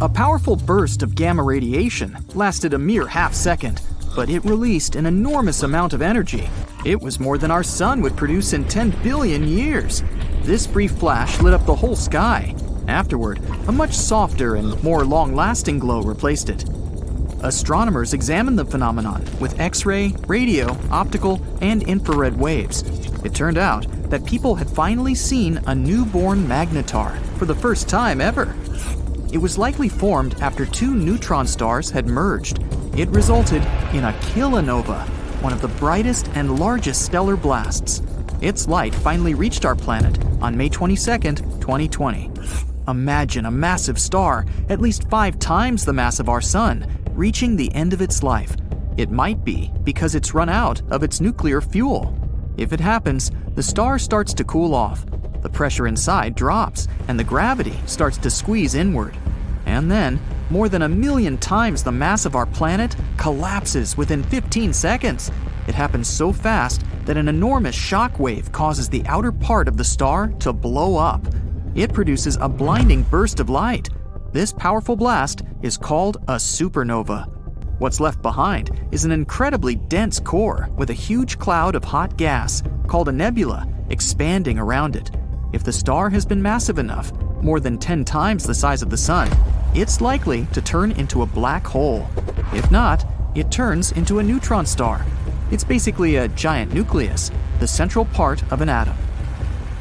A powerful burst of gamma radiation lasted a mere half second, but it released an enormous amount of energy. It was more than our sun would produce in 10 billion years. This brief flash lit up the whole sky. Afterward, a much softer and more long-lasting glow replaced it. Astronomers examined the phenomenon with X-ray, radio, optical, and infrared waves. It turned out that people had finally seen a newborn magnetar for the first time ever. It was likely formed after two neutron stars had merged. It resulted in a kilonova, one of the brightest and largest stellar blasts. Its light finally reached our planet on May 22, 2020. Imagine a massive star, at least 5 times the mass of our sun, reaching the end of its life. It might be because it's run out of its nuclear fuel. If it happens, the star starts to cool off. The pressure inside drops, and the gravity starts to squeeze inward. And then, more than 1 million times the mass of our planet collapses within 15 seconds. It happens so fast that an enormous shock wave causes the outer part of the star to blow up. It produces a blinding burst of light. This powerful blast is called a supernova. What's left behind is an incredibly dense core with a huge cloud of hot gas, called a nebula, expanding around it. If the star has been massive enough, more than 10 times the size of the sun, it's likely to turn into a black hole. If not, it turns into a neutron star. It's basically a giant nucleus, the central part of an atom.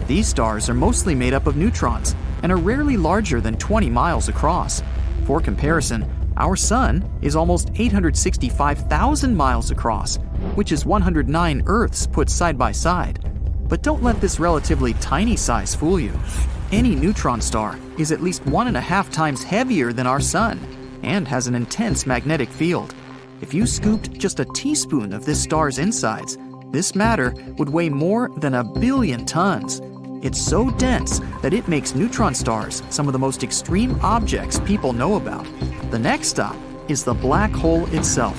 These stars are mostly made up of neutrons and are rarely larger than 20 miles across. For comparison, our sun is almost 865,000 miles across, which is 109 Earths put side by side. But don't let this relatively tiny size fool you. Any neutron star is at least 1.5 times heavier than our sun and has an intense magnetic field. If you scooped just a teaspoon of this star's insides, this matter would weigh more than 1 billion tons. It's so dense that it makes neutron stars some of the most extreme objects people know about. The next stop is the black hole itself.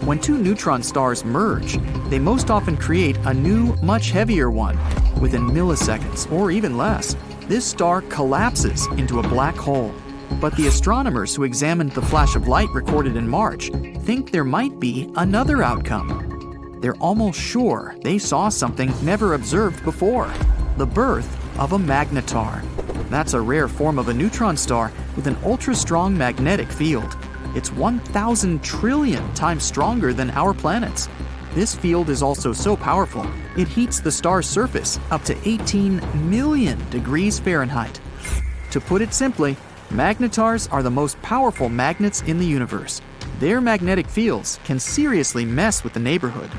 When two neutron stars merge, they most often create a new, much heavier one. Within milliseconds, or even less, this star collapses into a black hole. But the astronomers who examined the flash of light recorded in March think there might be another outcome. They're almost sure they saw something never observed before: the birth of a magnetar. That's a rare form of a neutron star with an ultra-strong magnetic field. It's 1,000 trillion times stronger than our planet's. This field is also so powerful, it heats the star's surface up to 18 million degrees Fahrenheit. To put it simply, magnetars are the most powerful magnets in the universe. Their magnetic fields can seriously mess with the neighborhood.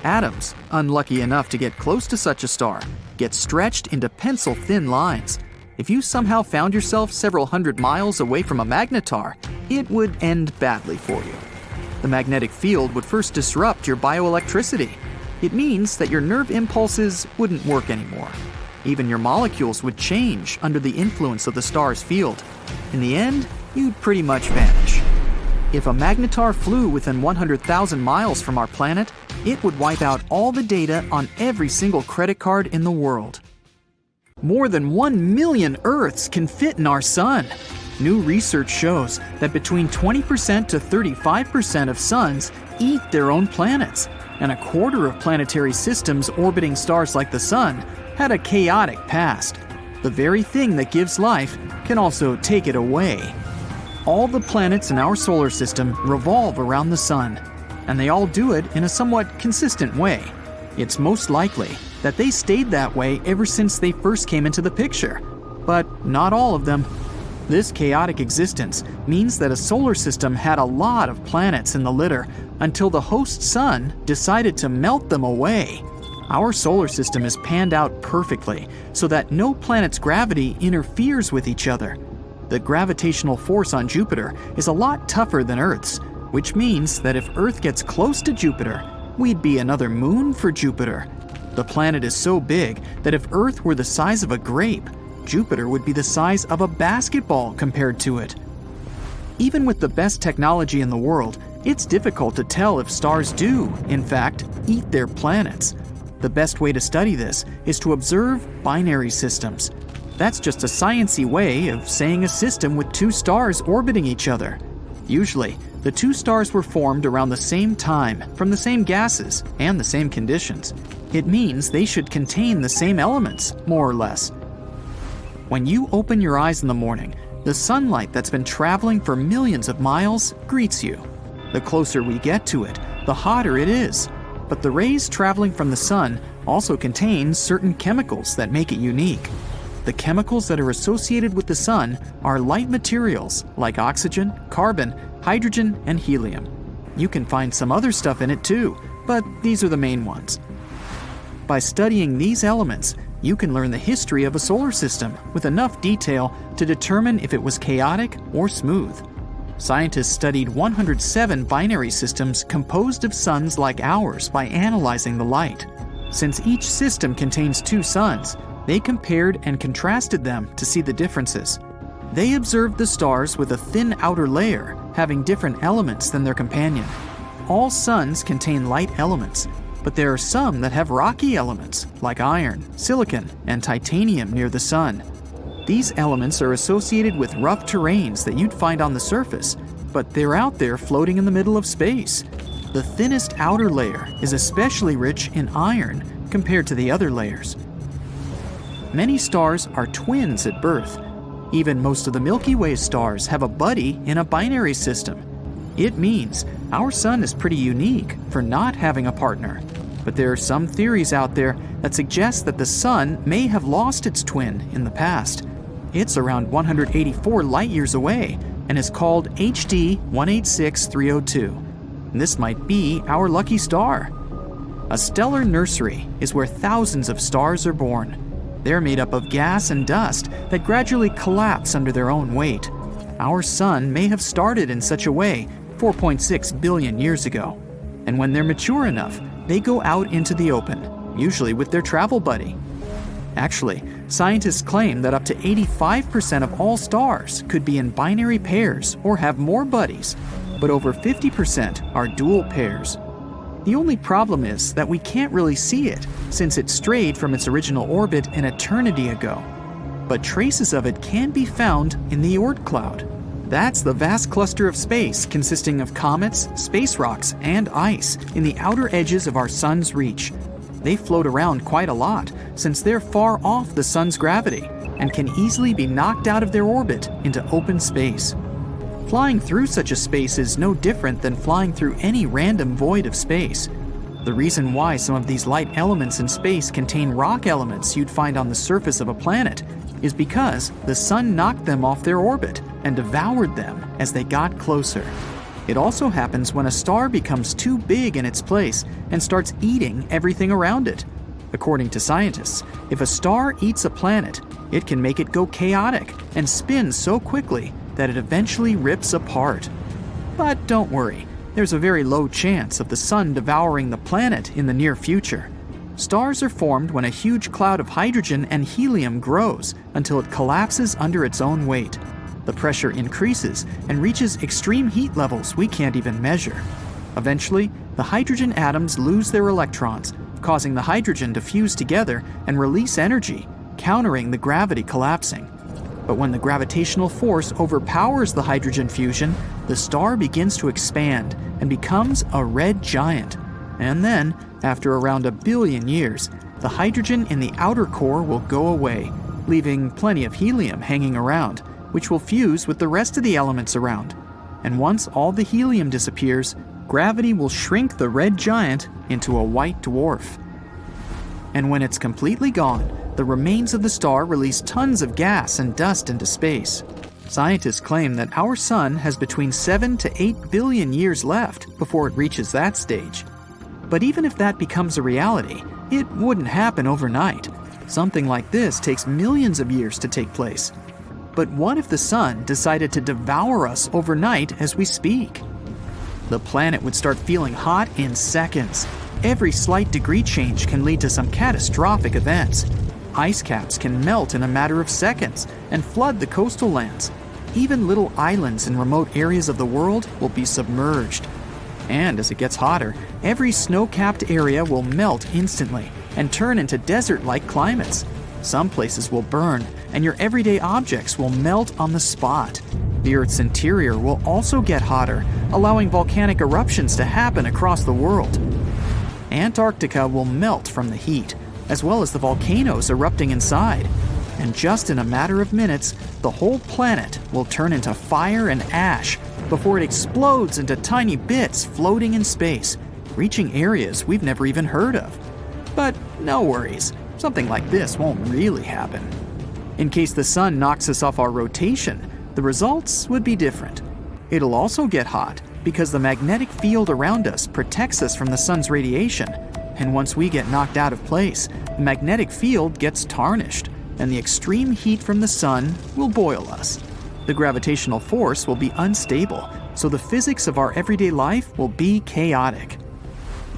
Atoms, unlucky enough to get close to such a star, get stretched into pencil-thin lines. If you somehow found yourself several hundred miles away from a magnetar, it would end badly for you. The magnetic field would first disrupt your bioelectricity. It means that your nerve impulses wouldn't work anymore. Even your molecules would change under the influence of the star's field. In the end, you'd pretty much vanish. If a magnetar flew within 100,000 miles from our planet, it would wipe out all the data on every single credit card in the world. More than 1 million Earths can fit in our sun. New research shows that between 20% to 35% of suns eat their own planets, and a quarter of planetary systems orbiting stars like the sun had a chaotic past. The very thing that gives life can also take it away. All the planets in our solar system revolve around the sun, and they all do it in a somewhat consistent way. It's most likely that they stayed that way ever since they first came into the picture, but not all of them. This chaotic existence means that a solar system had a lot of planets in the litter until the host sun decided to melt them away. Our solar system is panned out perfectly so that no planet's gravity interferes with each other. The gravitational force on Jupiter is a lot tougher than Earth's, which means that if Earth gets close to Jupiter, we'd be another moon for Jupiter. The planet is so big that if Earth were the size of a grape, Jupiter would be the size of a basketball compared to it. Even with the best technology in the world, it's difficult to tell if stars do, in fact, eat their planets. The best way to study this is to observe binary systems. That's just a sciencey way of saying a system with two stars orbiting each other. Usually, the two stars were formed around the same time from the same gases and the same conditions. It means they should contain the same elements, more or less. When you open your eyes in the morning, the sunlight that's been traveling for millions of miles greets you. The closer we get to it, the hotter it is. But the rays traveling from the sun also contain certain chemicals that make it unique. The chemicals that are associated with the sun are light materials like oxygen, carbon, hydrogen, and helium. You can find some other stuff in it too, but these are the main ones. By studying these elements, you can learn the history of a solar system with enough detail to determine if it was chaotic or smooth. Scientists studied 107 binary systems composed of suns like ours by analyzing the light. Since each system contains two suns, they compared and contrasted them to see the differences. They observed the stars with a thin outer layer having different elements than their companion. All suns contain light elements, but there are some that have rocky elements like iron, silicon, and titanium near the sun. These elements are associated with rough terrains that you'd find on the surface, but they're out there floating in the middle of space. The thinnest outer layer is especially rich in iron compared to the other layers. Many stars are twins at birth. Even most of the Milky Way stars have a buddy in a binary system. It means our sun is pretty unique for not having a partner. But there are some theories out there that suggest that the sun may have lost its twin in the past. It's around 184 light-years away and is called HD 186302. This might be our lucky star. A stellar nursery is where thousands of stars are born. They're made up of gas and dust that gradually collapse under their own weight. Our sun may have started in such a way 4.6 billion years ago. And when they're mature enough, they go out into the open, usually with their travel buddy. Actually, scientists claim that up to 85% of all stars could be in binary pairs or have more buddies, but over 50% are dual pairs. The only problem is that we can't really see it, since it strayed from its original orbit an eternity ago. But traces of it can be found in the Oort cloud. That's the vast cluster of space consisting of comets, space rocks, and ice in the outer edges of our sun's reach. They float around quite a lot, since they're far off the sun's gravity and can easily be knocked out of their orbit into open space. Flying through such a space is no different than flying through any random void of space. The reason why some of these light elements in space contain rock elements you'd find on the surface of a planet is because the sun knocked them off their orbit and devoured them as they got closer. It also happens when a star becomes too big in its place and starts eating everything around it. According to scientists, if a star eats a planet, it can make it go chaotic and spin so quickly that it eventually rips apart. But don't worry, there's a very low chance of the sun devouring the planet in the near future. Stars are formed when a huge cloud of hydrogen and helium grows until it collapses under its own weight. The pressure increases and reaches extreme heat levels we can't even measure. Eventually, the hydrogen atoms lose their electrons, causing the hydrogen to fuse together and release energy, countering the gravity collapsing. But when the gravitational force overpowers the hydrogen fusion, the star begins to expand and becomes a red giant. And then, after around 1 billion years, the hydrogen in the outer core will go away, leaving plenty of helium hanging around, which will fuse with the rest of the elements around. And once all the helium disappears, gravity will shrink the red giant into a white dwarf. And when it's completely gone, the remains of the star release tons of gas and dust into space. Scientists claim that our sun has between 7 to 8 billion years left before it reaches that stage. But even if that becomes a reality, it wouldn't happen overnight. Something like this takes millions of years to take place. But what if the sun decided to devour us overnight as we speak? The planet would start feeling hot in seconds. Every slight degree change can lead to some catastrophic events. Ice caps can melt in a matter of seconds and flood the coastal lands. Even little islands in remote areas of the world will be submerged. And as it gets hotter, every snow-capped area will melt instantly and turn into desert-like climates. Some places will burn, and your everyday objects will melt on the spot. The Earth's interior will also get hotter, allowing volcanic eruptions to happen across the world. Antarctica will melt from the heat, as well as the volcanoes erupting inside. And just in a matter of minutes, the whole planet will turn into fire and ash before it explodes into tiny bits floating in space, reaching areas we've never even heard of. But no worries, something like this won't really happen. In case the sun knocks us off our rotation, the results would be different. It'll also get hot because the magnetic field around us protects us from the sun's radiation. And once we get knocked out of place, the magnetic field gets tarnished, and the extreme heat from the sun will boil us. The gravitational force will be unstable, so the physics of our everyday life will be chaotic.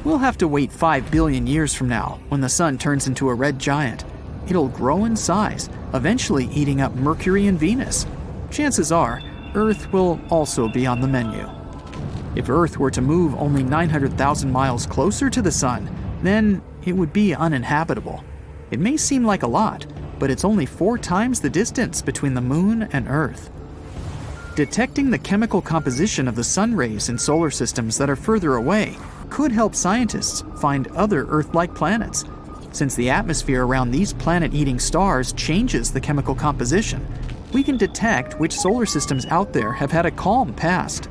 We'll have to wait 5 billion years from now when the sun turns into a red giant. It'll grow in size, eventually eating up Mercury and Venus. Chances are, Earth will also be on the menu. If Earth were to move only 900,000 miles closer to the sun, then it would be uninhabitable. It may seem like a lot, but it's only 4 times the distance between the Moon and Earth. Detecting the chemical composition of the sun rays in solar systems that are further away could help scientists find other Earth-like planets. Since the atmosphere around these planet-eating stars changes the chemical composition, we can detect which solar systems out there have had a calm past.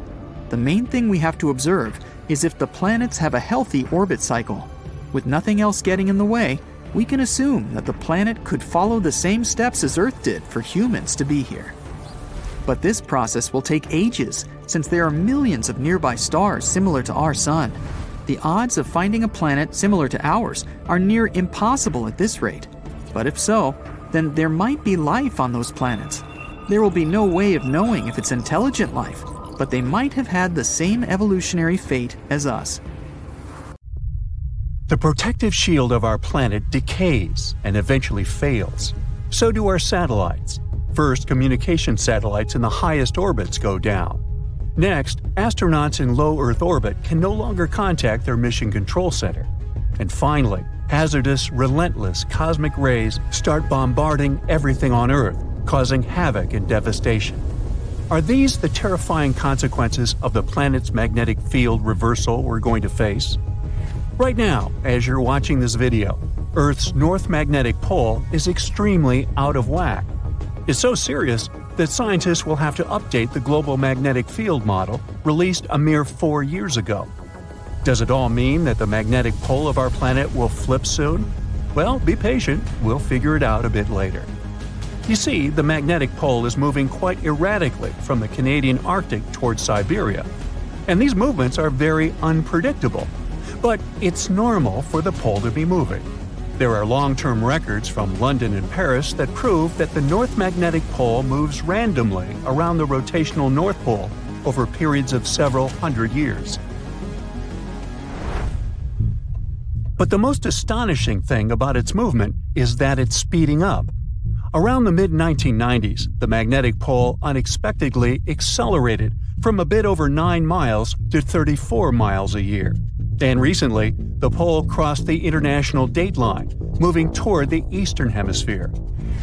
The main thing we have to observe is if the planets have a healthy orbit cycle. With nothing else getting in the way, we can assume that the planet could follow the same steps as Earth did for humans to be here. But this process will take ages, since there are millions of nearby stars similar to our Sun. The odds of finding a planet similar to ours are near impossible at this rate. But if so, then there might be life on those planets. There will be no way of knowing if it's intelligent life, but they might have had the same evolutionary fate as us. The protective shield of our planet decays and eventually fails. So do our satellites. First, communication satellites in the highest orbits go down. Next, astronauts in low Earth orbit can no longer contact their mission control center. And finally, hazardous, relentless cosmic rays start bombarding everything on Earth, causing havoc and devastation. Are these the terrifying consequences of the planet's magnetic field reversal we're going to face? Right now, as you're watching this video, Earth's north magnetic pole is extremely out of whack. It's so serious that scientists will have to update the global magnetic field model released a mere 4 years ago. Does it all mean that the magnetic pole of our planet will flip soon? Well, be patient, we'll figure it out a bit later. You see, the magnetic pole is moving quite erratically from the Canadian Arctic towards Siberia, and these movements are very unpredictable. But it's normal for the pole to be moving. There are long-term records from London and Paris that prove that the North Magnetic Pole moves randomly around the rotational North Pole over periods of several hundred years. But the most astonishing thing about its movement is that it's speeding up. Around the mid-1990s, the magnetic pole unexpectedly accelerated from a bit over 9 miles to 34 miles a year. And recently, the pole crossed the international date line, moving toward the eastern hemisphere.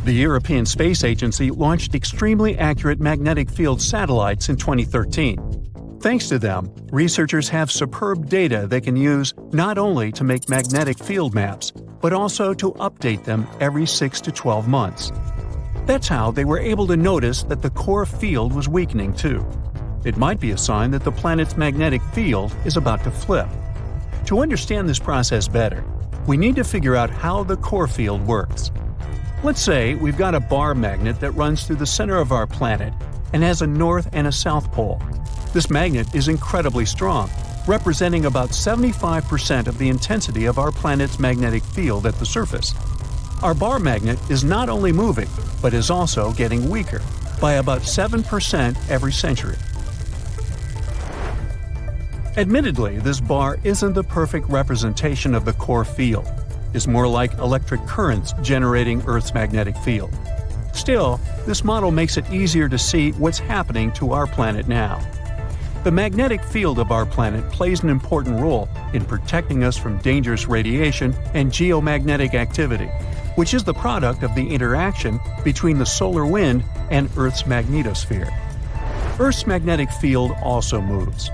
The European Space Agency launched extremely accurate magnetic field satellites in 2013. Thanks to them, researchers have superb data they can use not only to make magnetic field maps, but also to update them every 6 to 12 months. That's how they were able to notice that the core field was weakening too. It might be a sign that the planet's magnetic field is about to flip. To understand this process better, we need to figure out how the core field works. Let's say we've got a bar magnet that runs through the center of our planet and has a north and a south pole. This magnet is incredibly strong, representing about 75% of the intensity of our planet's magnetic field at the surface. Our bar magnet is not only moving, but is also getting weaker, by about 7% every century. Admittedly, this bar isn't the perfect representation of the core field. It's more like electric currents generating Earth's magnetic field. Still, this model makes it easier to see what's happening to our planet now. The magnetic field of our planet plays an important role in protecting us from dangerous radiation and geomagnetic activity. which is the product of the interaction between the solar wind and Earth's magnetosphere. Earth's magnetic field also moves.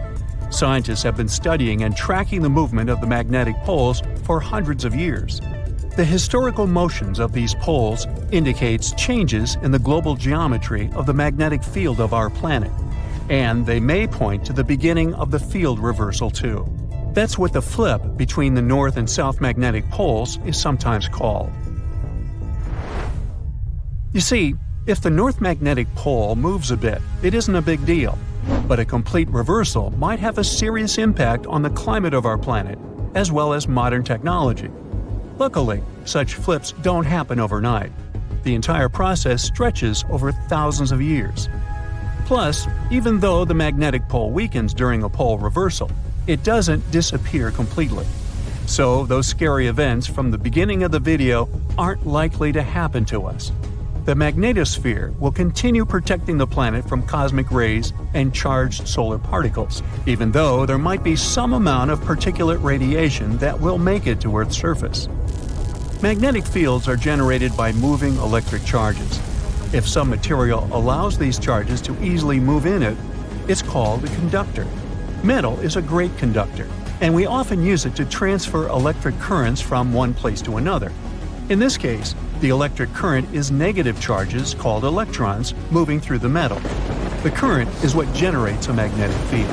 Scientists have been studying and tracking the movement of the magnetic poles for hundreds of years. The historical motions of these poles indicates changes in the global geometry of the magnetic field of our planet, and they may point to the beginning of the field reversal too. That's what the flip between the north and south magnetic poles is sometimes called. You see, if the north magnetic pole moves a bit, it isn't a big deal. But a complete reversal might have a serious impact on the climate of our planet, as well as modern technology. Luckily, such flips don't happen overnight. The entire process stretches over thousands of years. Plus, even though the magnetic pole weakens during a pole reversal, it doesn't disappear completely. So those scary events from the beginning of the video aren't likely to happen to us. The magnetosphere will continue protecting the planet from cosmic rays and charged solar particles, even though there might be some amount of particulate radiation that will make it to Earth's surface. Magnetic fields are generated by moving electric charges. If some material allows these charges to easily move in it, it's called a conductor. Metal is a great conductor, and we often use it to transfer electric currents from one place to another. In this case, the electric current is negative charges called electrons moving through the metal. The current is what generates a magnetic field.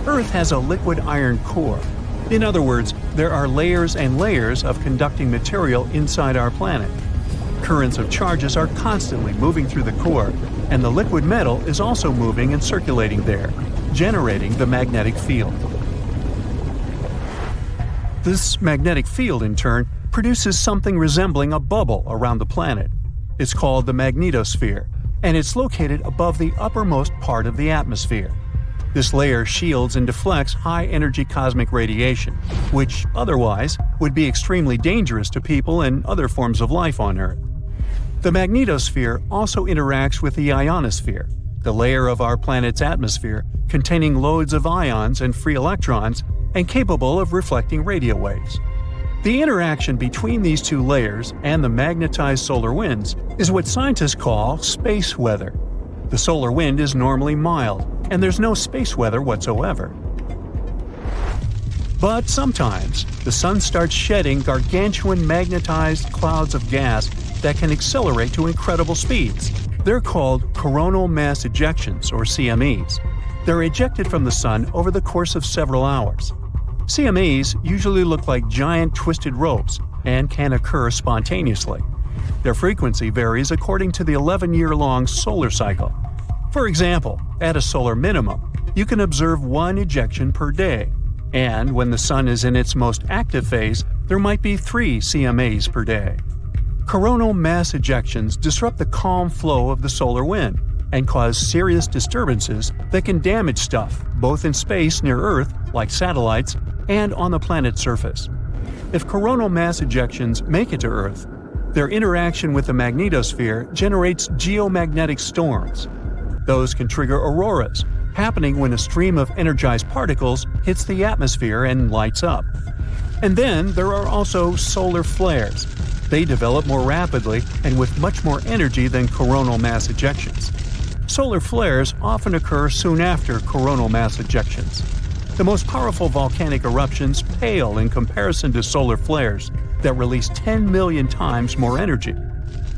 Earth has a liquid iron core. In other words, there are layers and layers of conducting material inside our planet. Currents of charges are constantly moving through the core, and the liquid metal is also moving and circulating there, generating the magnetic field. This magnetic field, in turn, produces something resembling a bubble around the planet. It's called the magnetosphere, and it's located above the uppermost part of the atmosphere. This layer shields and deflects high-energy cosmic radiation, which otherwise would be extremely dangerous to people and other forms of life on Earth. The magnetosphere also interacts with the ionosphere, the layer of our planet's atmosphere containing loads of ions and free electrons and capable of reflecting radio waves. The interaction between these two layers and the magnetized solar winds is what scientists call space weather. The solar wind is normally mild, and there's no space weather whatsoever. But sometimes, the sun starts shedding gargantuan magnetized clouds of gas that can accelerate to incredible speeds. They're called coronal mass ejections, or CMEs. They're ejected from the sun over the course of several hours. CMEs usually look like giant twisted ropes and can occur spontaneously. Their frequency varies according to the 11-year-long solar cycle. For example, at a solar minimum, you can observe one ejection per day, and when the sun is in its most active phase, there might be 3 CMAs per day. Coronal mass ejections disrupt the calm flow of the solar wind and cause serious disturbances that can damage stuff both in space near Earth, like satellites, and on the planet's surface. If coronal mass ejections make it to Earth, their interaction with the magnetosphere generates geomagnetic storms. Those can trigger auroras, happening when a stream of energized particles hits the atmosphere and lights up. And then there are also solar flares. They develop more rapidly and with much more energy than coronal mass ejections. Solar flares often occur soon after coronal mass ejections. The most powerful volcanic eruptions pale in comparison to solar flares that release 10 million times more energy.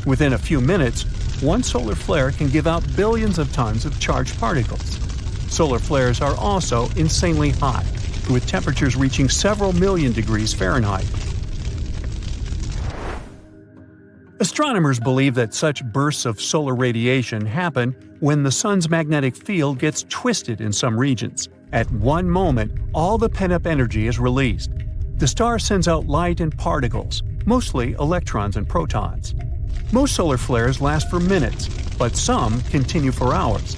Within a few minutes, one solar flare can give out billions of tons of charged particles. Solar flares are also insanely hot, with temperatures reaching several million degrees Fahrenheit. Astronomers believe that such bursts of solar radiation happen when the sun's magnetic field gets twisted in some regions. At one moment, all the pent-up energy is released. The star sends out light and particles, mostly electrons and protons. Most solar flares last for minutes, but some continue for hours.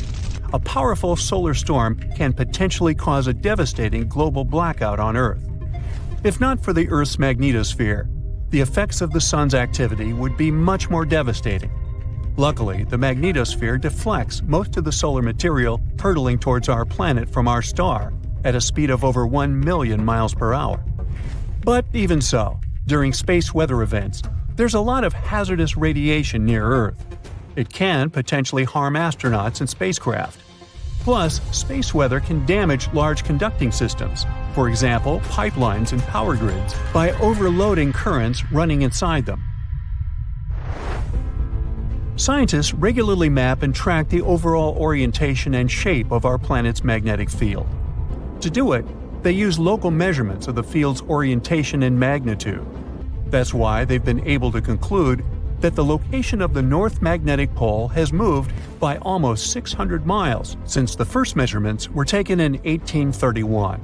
A powerful solar storm can potentially cause a devastating global blackout on Earth. If not for the Earth's magnetosphere, the effects of the sun's activity would be much more devastating. Luckily, the magnetosphere deflects most of the solar material hurtling towards our planet from our star at a speed of over 1 million miles per hour. But even so, during space weather events, There's a lot of hazardous radiation near Earth. It can potentially harm astronauts and spacecraft. Plus, space weather can damage large conducting systems, for example, pipelines and power grids, by overloading currents running inside them. Scientists regularly map and track the overall orientation and shape of our planet's magnetic field. To do it, they use local measurements of the field's orientation and magnitude. That's why they've been able to conclude that the location of the North Magnetic Pole has moved by almost 600 miles since the first measurements were taken in 1831.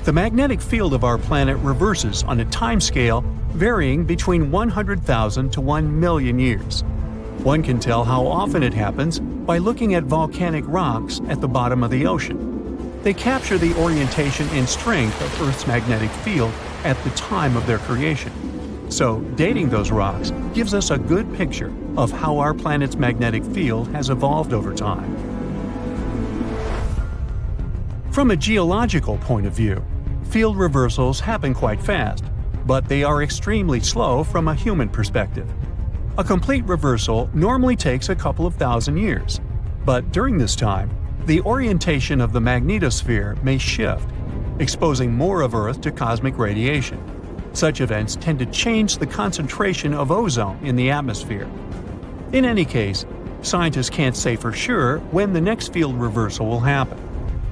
The magnetic field of our planet reverses on a timescale varying between 100,000 to 1 million years. One can tell how often it happens by looking at volcanic rocks at the bottom of the ocean. They capture the orientation and strength of Earth's magnetic field at the time of their creation. So, dating those rocks gives us a good picture of how our planet's magnetic field has evolved over time. From a geological point of view, field reversals happen quite fast, but they are extremely slow from a human perspective. A complete reversal normally takes a couple of thousand years, but during this time, the orientation of the magnetosphere may shift, exposing more of Earth to cosmic radiation. Such events tend to change the concentration of ozone in the atmosphere. In any case, scientists can't say for sure when the next field reversal will happen,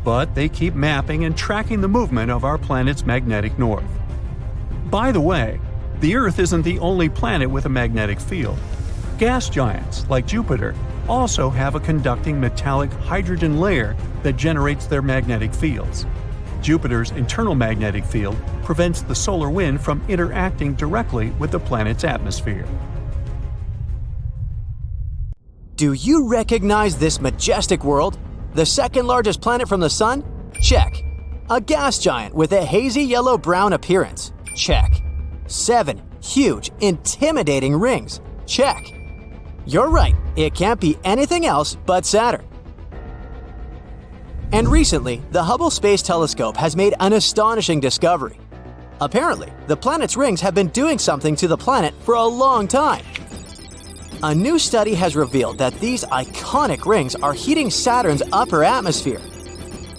but they keep mapping and tracking the movement of our planet's magnetic north. By the way, the Earth isn't the only planet with a magnetic field. Gas giants, like Jupiter, also have a conducting metallic hydrogen layer that generates their magnetic fields. Jupiter's internal magnetic field prevents the solar wind from interacting directly with the planet's atmosphere. Do you recognize this majestic world? The second largest planet from the Sun? Check. A gas giant with a hazy yellow-brown appearance? Check. 7 huge, intimidating rings? Check. You're right, it can't be anything else but Saturn. And recently, the Hubble Space Telescope has made an astonishing discovery. Apparently, the planet's rings have been doing something to the planet for a long time. A new study has revealed that these iconic rings are heating Saturn's upper atmosphere.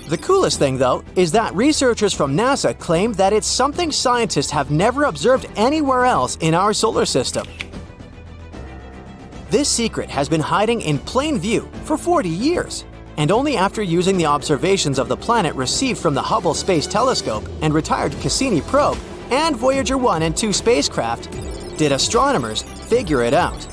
The coolest thing, though, is that researchers from NASA claim that it's something scientists have never observed anywhere else in our solar system. This secret has been hiding in plain view for 40 years. And only after using the observations of the planet received from the Hubble Space Telescope and retired Cassini probe and Voyager 1 and 2 spacecraft did astronomers figure it out.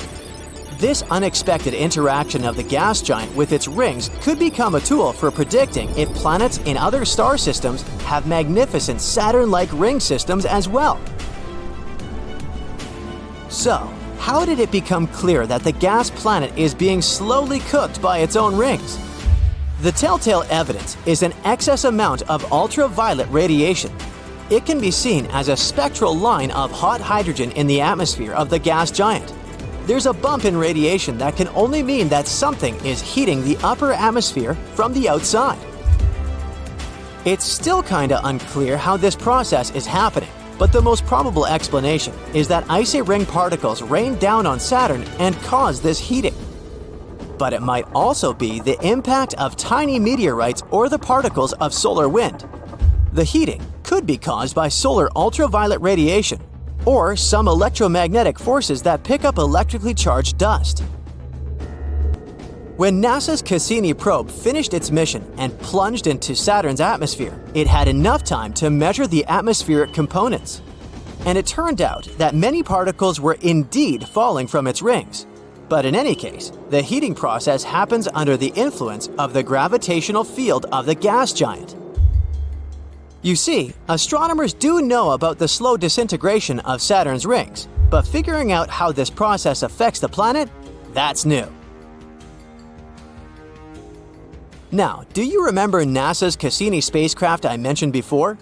This unexpected interaction of the gas giant with its rings could become a tool for predicting if planets in other star systems have magnificent Saturn-like ring systems as well. So, how did it become clear that the gas planet is being slowly cooked by its own rings? The telltale evidence is an excess amount of ultraviolet radiation. It can be seen as a spectral line of hot hydrogen in the atmosphere of the gas giant. There's a bump in radiation that can only mean that something is heating the upper atmosphere from the outside. It's still kinda unclear how this process is happening, but the most probable explanation is that icy ring particles rain down on Saturn and cause this heating. But it might also be the impact of tiny meteorites or the particles of solar wind. The heating could be caused by solar ultraviolet radiation or some electromagnetic forces that pick up electrically charged dust. When NASA's Cassini probe finished its mission and plunged into Saturn's atmosphere, it had enough time to measure the atmospheric components. And it turned out that many particles were indeed falling from its rings. But in any case, the heating process happens under the influence of the gravitational field of the gas giant. You see, astronomers do know about the slow disintegration of Saturn's rings, but figuring out how this process affects the planet, that's new. Now, do you remember NASA's Cassini spacecraft I mentioned before?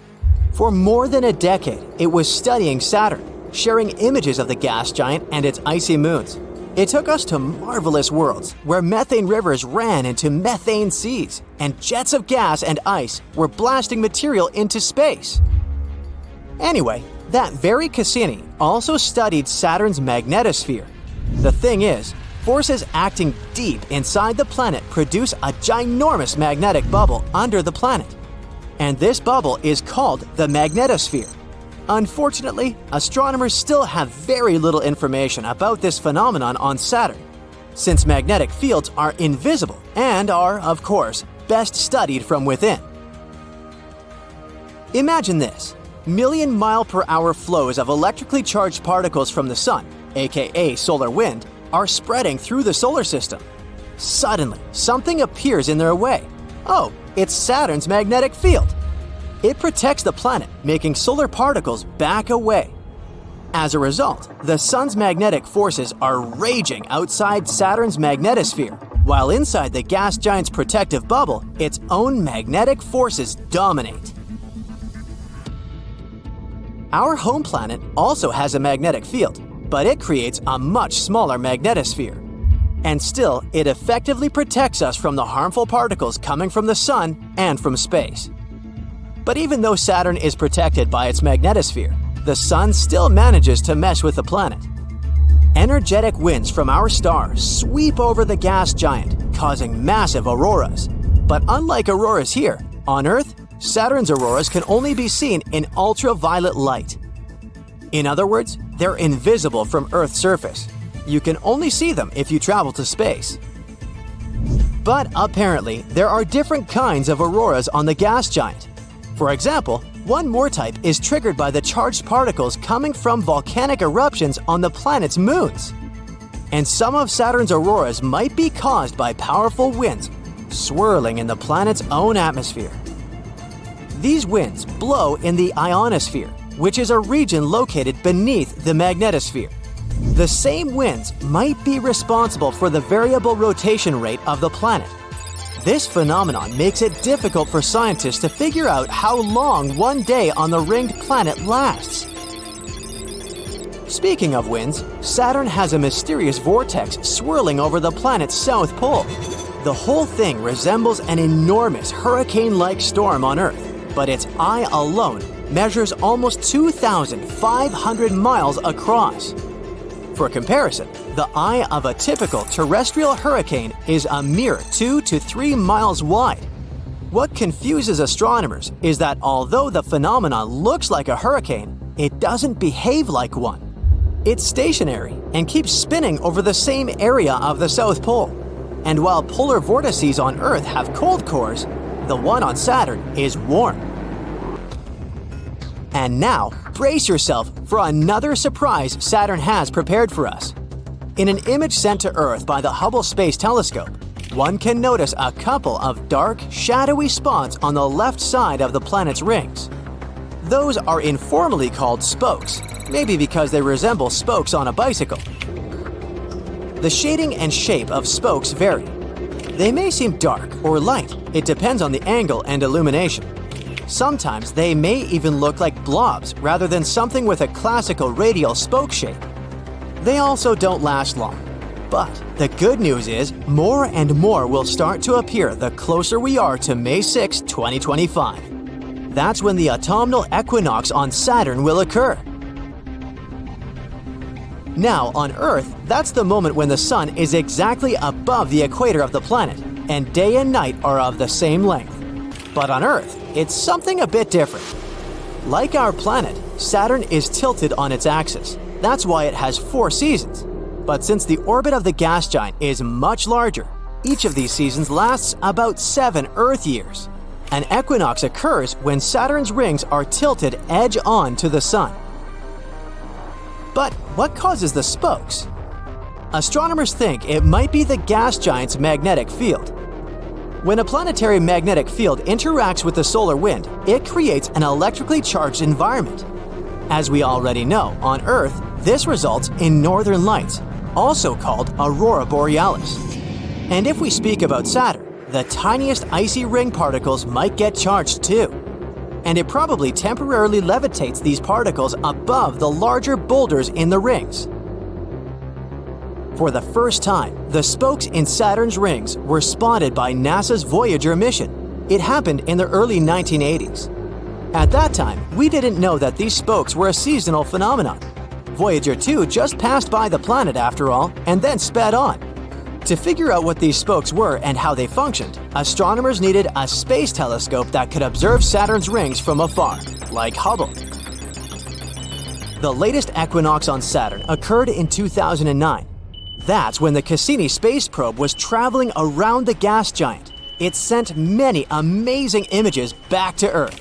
For more than a decade, it was studying Saturn, sharing images of the gas giant and its icy moons. It took us to marvelous worlds where methane rivers ran into methane seas and jets of gas and ice were blasting material into space. Anyway, That very Cassini also studied Saturn's magnetosphere. The thing is, forces acting deep inside the planet produce a ginormous magnetic bubble under the planet. And this bubble is called the magnetosphere. Unfortunately, astronomers still have very little information about this phenomenon on Saturn, since magnetic fields are invisible and are, of course, best studied from within. Imagine this: million-mile-per-hour flows of electrically charged particles from the sun, aka solar wind, are spreading through the solar system. Suddenly, something appears in their way. Oh, it's Saturn's magnetic field. It protects the planet, making solar particles back away. As a result, the sun's magnetic forces are raging outside Saturn's magnetosphere, while inside the gas giant's protective bubble, its own magnetic forces dominate. Our home planet also has a magnetic field, but it creates a much smaller magnetosphere. And still, it effectively protects us from the harmful particles coming from the sun and from space. But even though Saturn is protected by its magnetosphere, the sun still manages to mess with the planet. Energetic winds from our star sweep over the gas giant, causing massive auroras. But unlike auroras here, on Earth, Saturn's auroras can only be seen in ultraviolet light. In other words, they're invisible from Earth's surface. You can only see them if you travel to space. But apparently, there are different kinds of auroras on the gas giant. For example, one more type is triggered by the charged particles coming from volcanic eruptions on the planet's moons. And some of Saturn's auroras might be caused by powerful winds swirling in the planet's own atmosphere. These winds blow in the ionosphere, which is a region located beneath the magnetosphere. The same winds might be responsible for the variable rotation rate of the planet. This phenomenon makes it difficult for scientists to figure out how long one day on the ringed planet lasts. Speaking of winds, Saturn has a mysterious vortex swirling over the planet's south pole. The whole thing resembles an enormous hurricane-like storm on Earth, but its eye alone measures almost 2,500 miles across. For comparison, the eye of a typical terrestrial hurricane is a mere 2 to 3 miles wide. What confuses astronomers is that although the phenomenon looks like a hurricane, it doesn't behave like one. It's stationary and keeps spinning over the same area of the South Pole. And while polar vortices on Earth have cold cores, the one on Saturn is warm. And now, brace yourself for another surprise Saturn has prepared for us. In an image sent to Earth by the Hubble Space Telescope, one can notice a couple of dark, shadowy spots on the left side of the planet's rings. Those are informally called spokes, maybe because they resemble spokes on a bicycle. The shading and shape of spokes vary. They may seem dark or light, it depends on the angle and illumination. Sometimes they may even look like blobs rather than something with a classical radial spoke shape. They also don't last long. But the good news is more and more will start to appear the closer we are to May 6, 2025. That's when the autumnal equinox on Saturn will occur. Now, on Earth, that's the moment when the sun is exactly above the equator of the planet, and day and night are of the same length. But on Earth, it's something a bit different. Like our planet, Saturn is tilted on its axis. That's why it has 4 seasons. But since the orbit of the gas giant is much larger, each of these seasons lasts about 7 Earth years. An equinox occurs when Saturn's rings are tilted edge-on to the sun. But what causes the spokes? Astronomers think it might be the gas giant's magnetic field. When a planetary magnetic field interacts with the solar wind, it creates an electrically charged environment. As we already know, on Earth, this results in northern lights, also called aurora borealis. And if we speak about Saturn, the tiniest icy ring particles might get charged too. And it probably temporarily levitates these particles above the larger boulders in the rings. For the first time, the spokes in Saturn's rings were spotted by NASA's Voyager mission. It happened in the early 1980s. At that time, we didn't know that these spokes were a seasonal phenomenon. Voyager 2 just passed by the planet after all, and then sped on. To figure out what these spokes were and how they functioned, astronomers needed a space telescope that could observe Saturn's rings from afar, like Hubble. The latest equinox on Saturn occurred in 2009. That's when the Cassini space probe was traveling around the gas giant. It sent many amazing images back to Earth.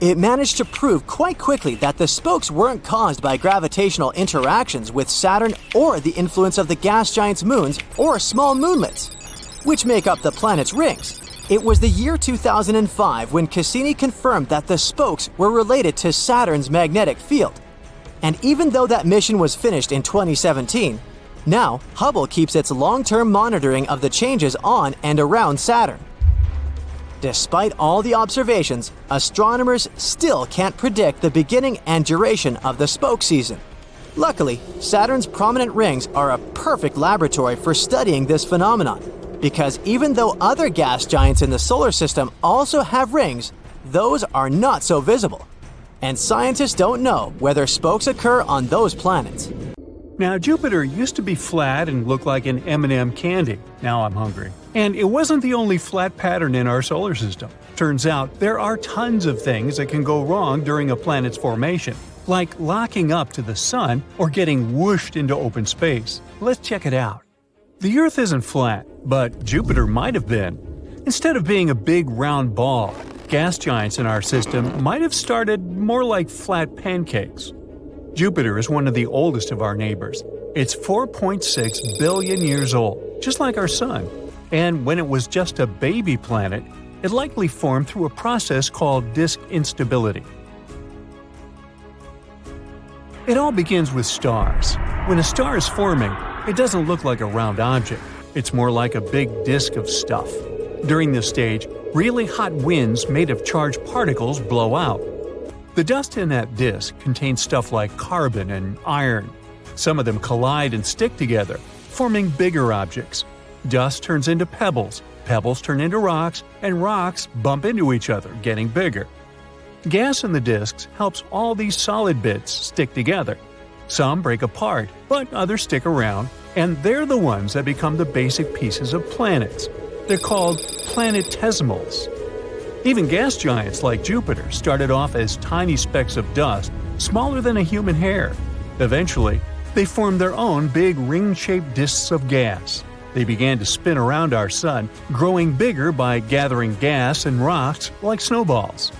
It managed to prove quite quickly that the spokes weren't caused by gravitational interactions with Saturn or the influence of the gas giant's moons or small moonlets, which make up the planet's rings. It was the year 2005 when Cassini confirmed that the spokes were related to Saturn's magnetic field. And even though that mission was finished in 2017, now Hubble keeps its long-term monitoring of the changes on and around Saturn. Despite all the observations, astronomers still can't predict the beginning and duration of the spoke season. Luckily, Saturn's prominent rings are a perfect laboratory for studying this phenomenon, because even though other gas giants in the solar system also have rings, those are not so visible. And scientists don't know whether spokes occur on those planets. Now, Jupiter used to be flat and look like an M&M candy. Now I'm hungry. And it wasn't the only flat pattern in our solar system. Turns out there are tons of things that can go wrong during a planet's formation, like locking up to the sun or getting whooshed into open space. Let's check it out. The Earth isn't flat, but Jupiter might have been. Instead of being a big round ball, gas giants in our system might have started more like flat pancakes. Jupiter is one of the oldest of our neighbors. It's 4.6 billion years old, just like our Sun. And when it was just a baby planet, it likely formed through a process called disk instability. It all begins with stars. When a star is forming, it doesn't look like a round object. It's more like a big disk of stuff. During this stage, really hot winds made of charged particles blow out. The dust in that disk contains stuff like carbon and iron. Some of them collide and stick together, forming bigger objects. Dust turns into pebbles, pebbles turn into rocks, and rocks bump into each other, getting bigger. Gas in the disks helps all these solid bits stick together. Some break apart, but others stick around, and they're the ones that become the basic pieces of planets. They're called planetesimals. Even gas giants like Jupiter started off as tiny specks of dust, smaller than a human hair. Eventually, they formed their own big ring-shaped disks of gas. They began to spin around our Sun, growing bigger by gathering gas and rocks like snowballs.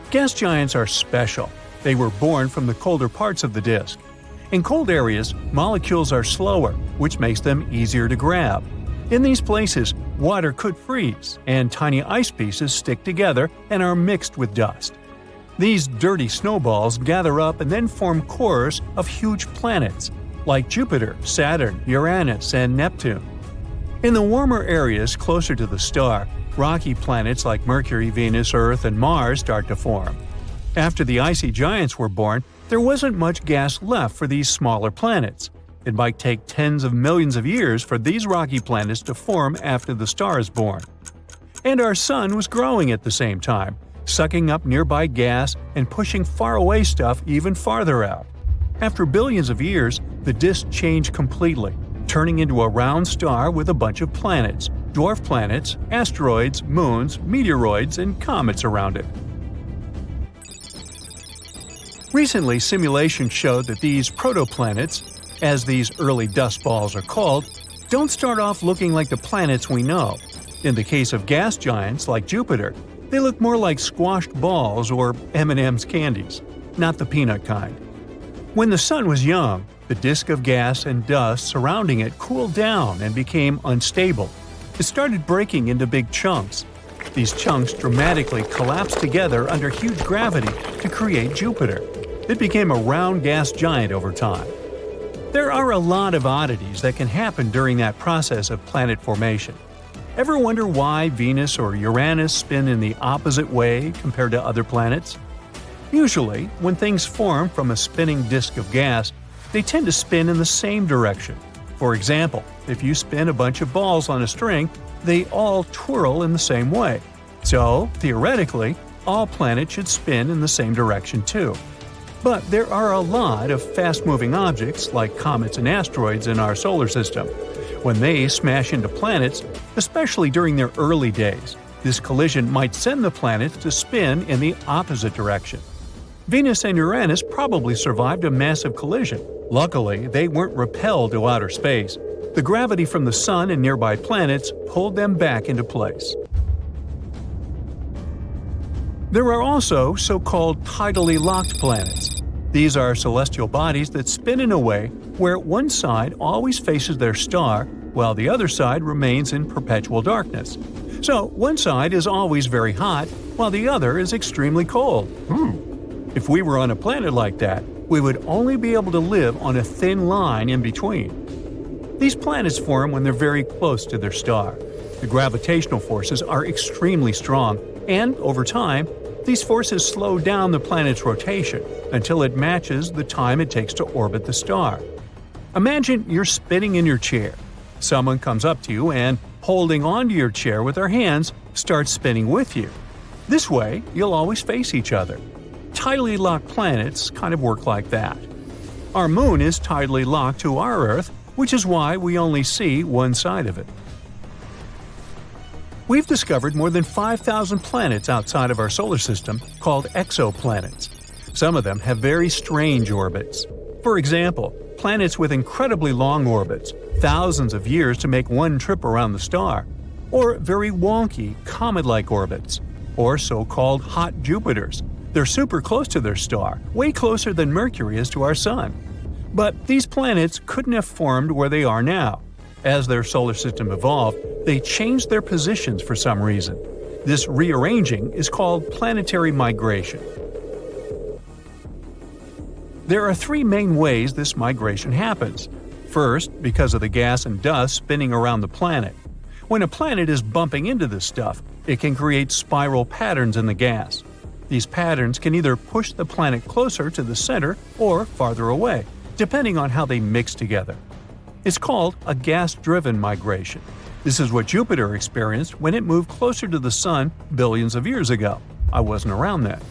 Gas giants are special. They were born from the colder parts of the disk. In cold areas, molecules are slower, which makes them easier to grab. In these places, water could freeze, and tiny ice pieces stick together and are mixed with dust. These dirty snowballs gather up and then form cores of huge planets, like Jupiter, Saturn, Uranus, and Neptune. In the warmer areas closer to the star, rocky planets like Mercury, Venus, Earth, and Mars start to form. After the icy giants were born, there wasn't much gas left for these smaller planets. It might take tens of millions of years for these rocky planets to form after the star is born. And our Sun was growing at the same time, sucking up nearby gas and pushing faraway stuff even farther out. After billions of years, the disk changed completely, turning into a round star with a bunch of planets, dwarf planets, asteroids, moons, meteoroids, and comets around it. Recently, simulations showed that these protoplanets, as these early dust balls are called, don't start off looking like the planets we know. In the case of gas giants like Jupiter, they look more like squashed balls or M&M's candies, not the peanut kind. When the Sun was young, the disk of gas and dust surrounding it cooled down and became unstable. It started breaking into big chunks. These chunks dramatically collapsed together under huge gravity to create Jupiter. It became a round gas giant over time. There are a lot of oddities that can happen during that process of planet formation. Ever wonder why Venus or Uranus spin in the opposite way compared to other planets? Usually, when things form from a spinning disk of gas, they tend to spin in the same direction. For example, if you spin a bunch of balls on a string, they all twirl in the same way. So, theoretically, all planets should spin in the same direction too. But there are a lot of fast-moving objects like comets and asteroids in our solar system. When they smash into planets, especially during their early days, this collision might send the planets to spin in the opposite direction. Venus and Uranus probably survived a massive collision. Luckily, they weren't repelled to outer space. The gravity from the Sun and nearby planets pulled them back into place. There are also so-called tidally locked planets. These are celestial bodies that spin in a way where one side always faces their star, while the other side remains in perpetual darkness. So one side is always very hot, while the other is extremely cold. If we were on a planet like that, we would only be able to live on a thin line in between. These planets form when they're very close to their star. The gravitational forces are extremely strong, and over time, these forces slow down the planet's rotation until it matches the time it takes to orbit the star. Imagine you're spinning in your chair. Someone comes up to you and, holding onto your chair with their hands, starts spinning with you. This way, you'll always face each other. Tidally locked planets kind of work like that. Our moon is tidally locked to our Earth, which is why we only see one side of it. We've discovered more than 5,000 planets outside of our solar system called exoplanets. Some of them have very strange orbits. For example, planets with incredibly long orbits, thousands of years to make one trip around the star, or very wonky, comet-like orbits, or so-called hot Jupiters. They're super close to their star, way closer than Mercury is to our Sun. But these planets couldn't have formed where they are now. As their solar system evolved, they changed their positions for some reason. This rearranging is called planetary migration. There are three main ways this migration happens. First, because of the gas and dust spinning around the planet. When a planet is bumping into this stuff, it can create spiral patterns in the gas. These patterns can either push the planet closer to the center or farther away, depending on how they mix together. It's called a gas-driven migration. This is what Jupiter experienced when it moved closer to the Sun billions of years ago. I wasn't around then.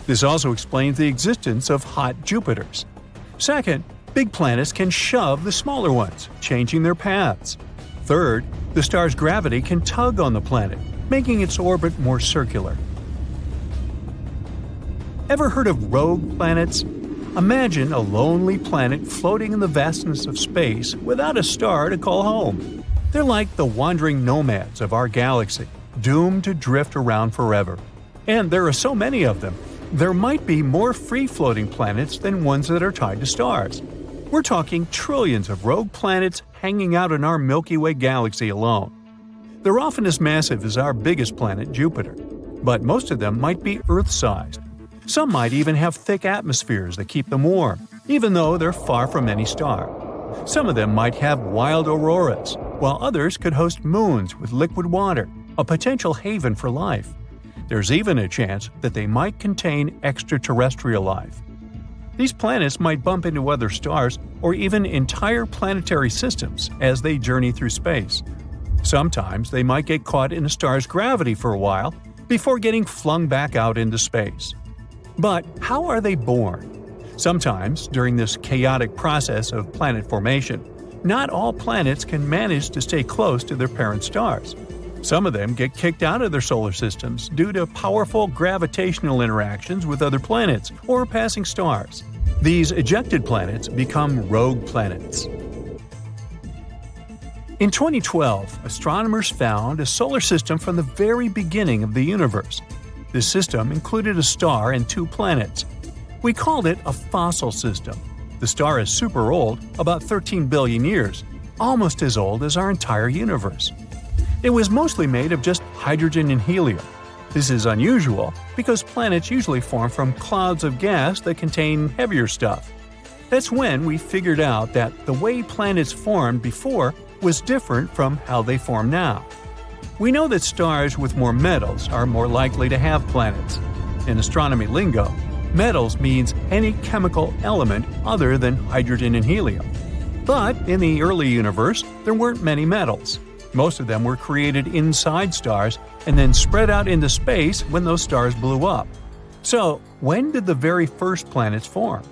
This also explains the existence of hot Jupiters. Second, big planets can shove the smaller ones, changing their paths. Third, the star's gravity can tug on the planet, making its orbit more circular. Ever heard of rogue planets? Imagine a lonely planet floating in the vastness of space without a star to call home. They're like the wandering nomads of our galaxy, doomed to drift around forever. And there are so many of them, there might be more free-floating planets than ones that are tied to stars. We're talking trillions of rogue planets hanging out in our Milky Way galaxy alone. They're often as massive as our biggest planet, Jupiter, but most of them might be Earth-sized. Some might even have thick atmospheres that keep them warm, even though they're far from any star. Some of them might have wild auroras, while others could host moons with liquid water, a potential haven for life. There's even a chance that they might contain extraterrestrial life. These planets might bump into other stars or even entire planetary systems as they journey through space. Sometimes they might get caught in a star's gravity for a while before getting flung back out into space. But how are they born? Sometimes, during this chaotic process of planet formation, not all planets can manage to stay close to their parent stars. Some of them get kicked out of their solar systems due to powerful gravitational interactions with other planets or passing stars. These ejected planets become rogue planets. In 2012, astronomers found a solar system from the very beginning of the universe. This system included a star and two planets. We called it a fossil system. The star is super old, about 13 billion years, almost as old as our entire universe. It was mostly made of just hydrogen and helium. This is unusual because planets usually form from clouds of gas that contain heavier stuff. That's when we figured out that the way planets formed before was different from how they form now. We know that stars with more metals are more likely to have planets. In astronomy lingo, metals means any chemical element other than hydrogen and helium. But in the early universe, there weren't many metals. Most of them were created inside stars and then spread out into space when those stars blew up. So, when did the very first planets form?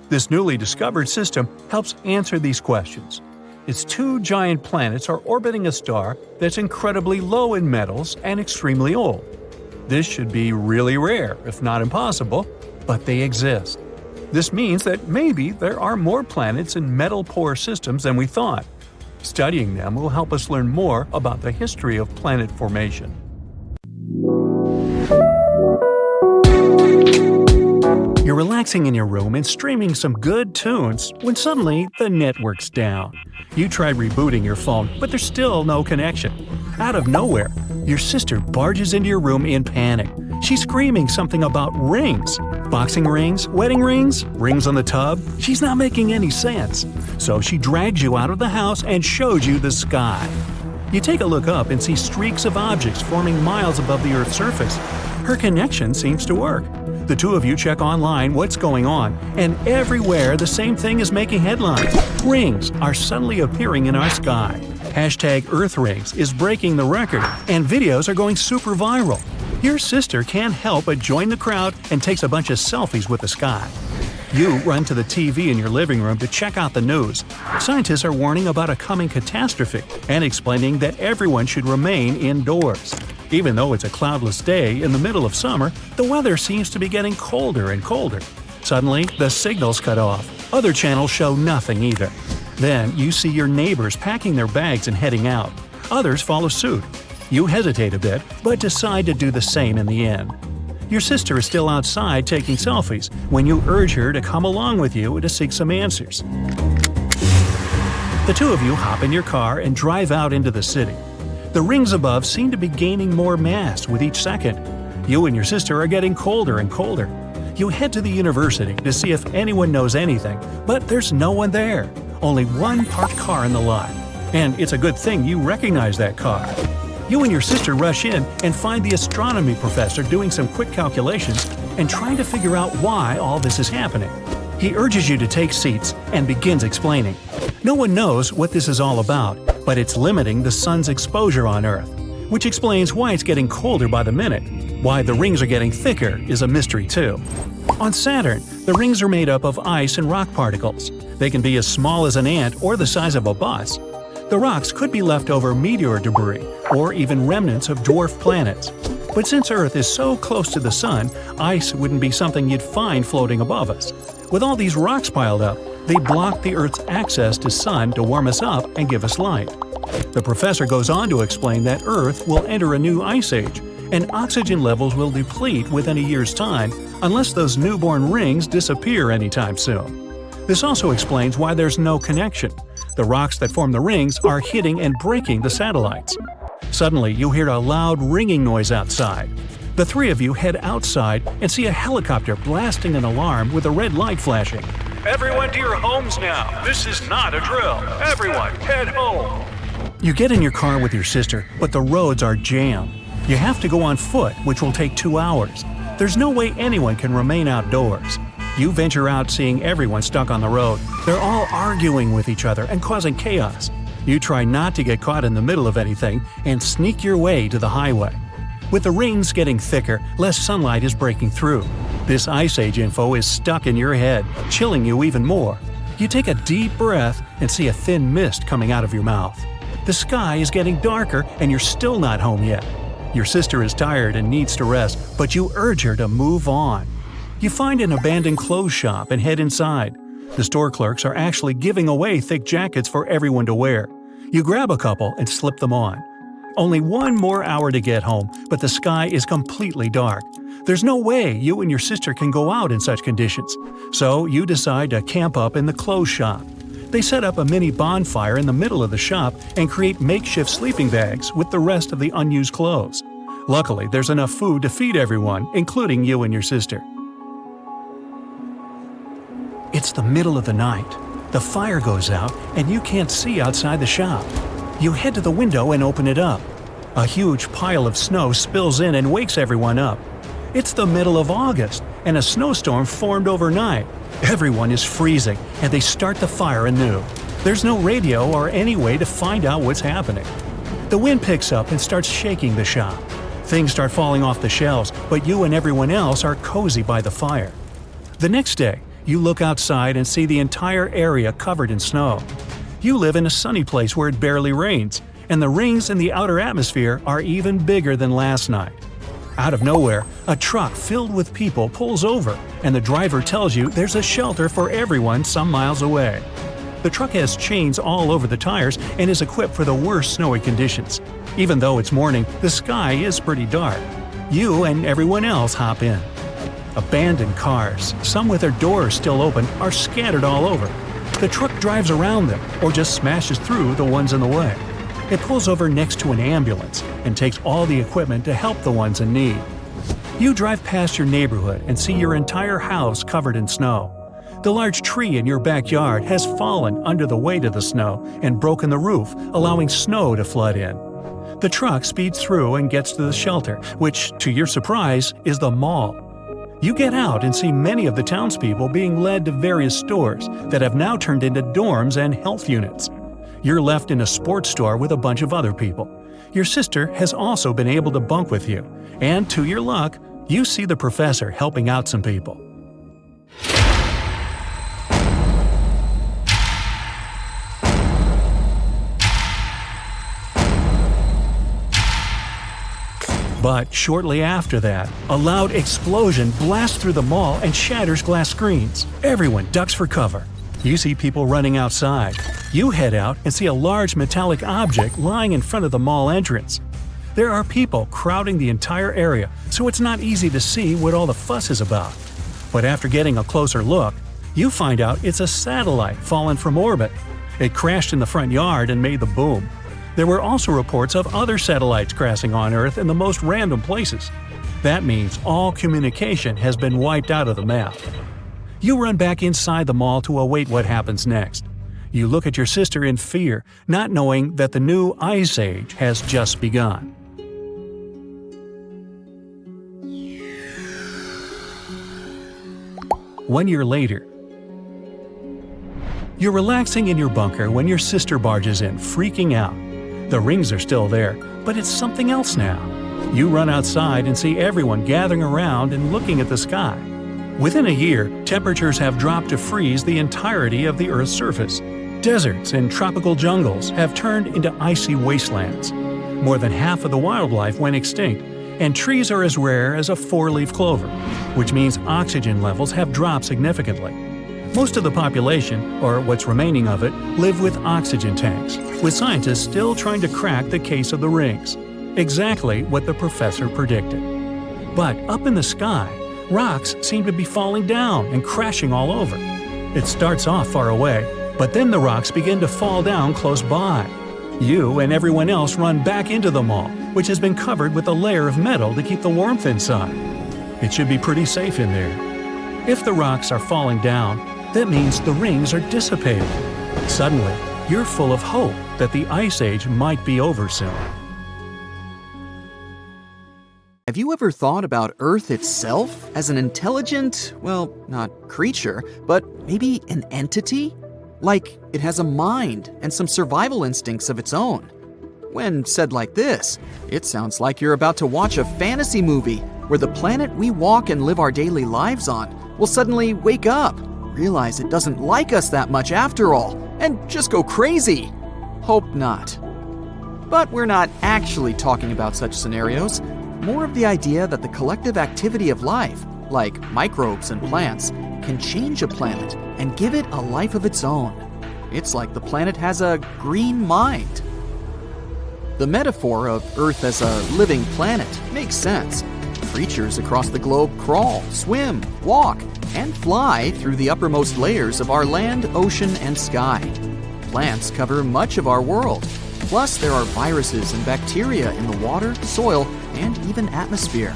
This newly discovered system helps answer these questions. Its two giant planets are orbiting a star that's incredibly low in metals and extremely old. This should be really rare, if not impossible, but they exist. This means that maybe there are more planets in metal-poor systems than we thought. Studying them will help us learn more about the history of planet formation. You're relaxing in your room and streaming some good tunes when suddenly the network's down. You try rebooting your phone, but there's still no connection. Out of nowhere, your sister barges into your room in panic. She's screaming something about rings. Boxing rings? Wedding rings? Rings on the tub? She's not making any sense. So she drags you out of the house and shows you the sky. You take a look up and see streaks of objects forming miles above the Earth's surface. Her connection seems to work. The two of you check online what's going on, and everywhere the same thing is making headlines. Rings are suddenly appearing in our sky. #EarthRings is breaking the record, and videos are going super viral. Your sister can't help but join the crowd and takes a bunch of selfies with the sky. You run to the TV in your living room to check out the news. Scientists are warning about a coming catastrophe and explaining that everyone should remain indoors. Even though it's a cloudless day in the middle of summer, the weather seems to be getting colder and colder. Suddenly, the signal's cut off. Other channels show nothing either. Then you see your neighbors packing their bags and heading out. Others follow suit. You hesitate a bit, but decide to do the same in the end. Your sister is still outside taking selfies when you urge her to come along with you to seek some answers. The two of you hop in your car and drive out into the city. The rings above seem to be gaining more mass with each second. You and your sister are getting colder and colder. You head to the university to see if anyone knows anything, but there's no one there. Only one parked car in the lot. And it's a good thing you recognize that car. You and your sister rush in and find the astronomy professor doing some quick calculations and trying to figure out why all this is happening. He urges you to take seats and begins explaining. No one knows what this is all about, but it's limiting the sun's exposure on Earth, which explains why it's getting colder by the minute. Why the rings are getting thicker is a mystery too. On Saturn, the rings are made up of ice and rock particles. They can be as small as an ant or the size of a bus. The rocks could be leftover meteor debris or even remnants of dwarf planets. But since Earth is so close to the Sun, ice wouldn't be something you'd find floating above us. With all these rocks piled up, they block the Earth's access to Sun to warm us up and give us light. The professor goes on to explain that Earth will enter a new ice age, and oxygen levels will deplete within a year's time unless those newborn rings disappear anytime soon. This also explains why there's no connection. The rocks that form the rings are hitting and breaking the satellites. Suddenly, you hear a loud ringing noise outside. The three of you head outside and see a helicopter blasting an alarm with a red light flashing. Everyone to your homes now! This is not a drill! Everyone, head home! You get in your car with your sister, but the roads are jammed. You have to go on foot, which will take 2 hours. There's no way anyone can remain outdoors. You venture out seeing everyone stuck on the road. They're all arguing with each other and causing chaos. You try not to get caught in the middle of anything and sneak your way to the highway. With the rings getting thicker, less sunlight is breaking through. This ice age info is stuck in your head, chilling you even more. You take a deep breath and see a thin mist coming out of your mouth. The sky is getting darker and you're still not home yet. Your sister is tired and needs to rest, but you urge her to move on. You find an abandoned clothes shop and head inside. The store clerks are actually giving away thick jackets for everyone to wear. You grab a couple and slip them on. Only 1 more hour to get home, but the sky is completely dark. There's no way you and your sister can go out in such conditions, so you decide to camp up in the clothes shop. They set up a mini bonfire in the middle of the shop and create makeshift sleeping bags with the rest of the unused clothes. Luckily, there's enough food to feed everyone, including you and your sister. It's the middle of the night. The fire goes out and you can't see outside the shop. You head to the window and open it up. A huge pile of snow spills in and wakes everyone up. It's the middle of August, and a snowstorm formed overnight. Everyone is freezing, and they start the fire anew. There's no radio or any way to find out what's happening. The wind picks up and starts shaking the shop. Things start falling off the shelves, but you and everyone else are cozy by the fire. The next day, you look outside and see the entire area covered in snow. You live in a sunny place where it barely rains, and the rings in the outer atmosphere are even bigger than last night. Out of nowhere, a truck filled with people pulls over, and the driver tells you there's a shelter for everyone some miles away. The truck has chains all over the tires and is equipped for the worst snowy conditions. Even though it's morning, the sky is pretty dark. You and everyone else hop in. Abandoned cars, some with their doors still open, are scattered all over. The truck drives around them or just smashes through the ones in the way. It pulls over next to an ambulance and takes all the equipment to help the ones in need. You drive past your neighborhood and see your entire house covered in snow. The large tree in your backyard has fallen under the weight of the snow and broken the roof, allowing snow to flood in. The truck speeds through and gets to the shelter, which, to your surprise, is the mall. You get out and see many of the townspeople being led to various stores that have now turned into dorms and health units. You're left in a sports store with a bunch of other people. Your sister has also been able to bunk with you, and to your luck, you see the professor helping out some people. But shortly after that, a loud explosion blasts through the mall and shatters glass screens. Everyone ducks for cover. You see people running outside. You head out and see a large metallic object lying in front of the mall entrance. There are people crowding the entire area, so it's not easy to see what all the fuss is about. But after getting a closer look, you find out it's a satellite fallen from orbit. It crashed in the front yard and made the boom. There were also reports of other satellites crashing on Earth in the most random places. That means all communication has been wiped out of the map. You run back inside the mall to await what happens next. You look at your sister in fear, not knowing that the new Ice Age has just begun. One year later, you're relaxing in your bunker when your sister barges in, freaking out. The rings are still there, but it's something else now. You run outside and see everyone gathering around and looking at the sky. Within a year, temperatures have dropped to freeze the entirety of the Earth's surface. Deserts and tropical jungles have turned into icy wastelands. More than half of the wildlife went extinct, and trees are as rare as a four-leaf clover, which means oxygen levels have dropped significantly. Most of the population, or what's remaining of it, live with oxygen tanks, with scientists still trying to crack the case of the rings. Exactly what the professor predicted. But up in the sky, rocks seem to be falling down and crashing all over. It starts off far away, but then the rocks begin to fall down close by. You and everyone else run back into the mall, which has been covered with a layer of metal to keep the warmth inside. It should be pretty safe in there. If the rocks are falling down, that means the rings are dissipating. Suddenly, you're full of hope that the Ice Age might be over soon. Have you ever thought about Earth itself as an intelligent, well, not creature, but maybe an entity? Like it has a mind and some survival instincts of its own. When said like this, it sounds like you're about to watch a fantasy movie where the planet we walk and live our daily lives on will suddenly wake up, realize it doesn't like us that much after all, and just go crazy. Hope not. But we're not actually talking about such scenarios. More of the idea that the collective activity of life, like microbes and plants, can change a planet and give it a life of its own. It's like the planet has a green mind. The metaphor of Earth as a living planet makes sense. Creatures across the globe crawl, swim, walk, and fly through the uppermost layers of our land, ocean, and sky. Plants cover much of our world. Plus, there are viruses and bacteria in the water, soil, and even atmosphere.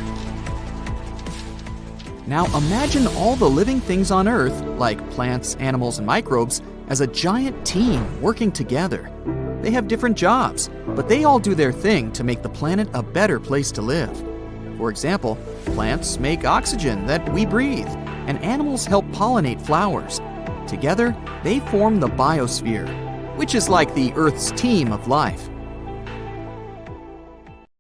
Now imagine all the living things on Earth, like plants, animals, and microbes, as a giant team working together. They have different jobs, but they all do their thing to make the planet a better place to live. For example, plants make oxygen that we breathe, and animals help pollinate flowers. Together, they form the biosphere, which is like the Earth's team of life.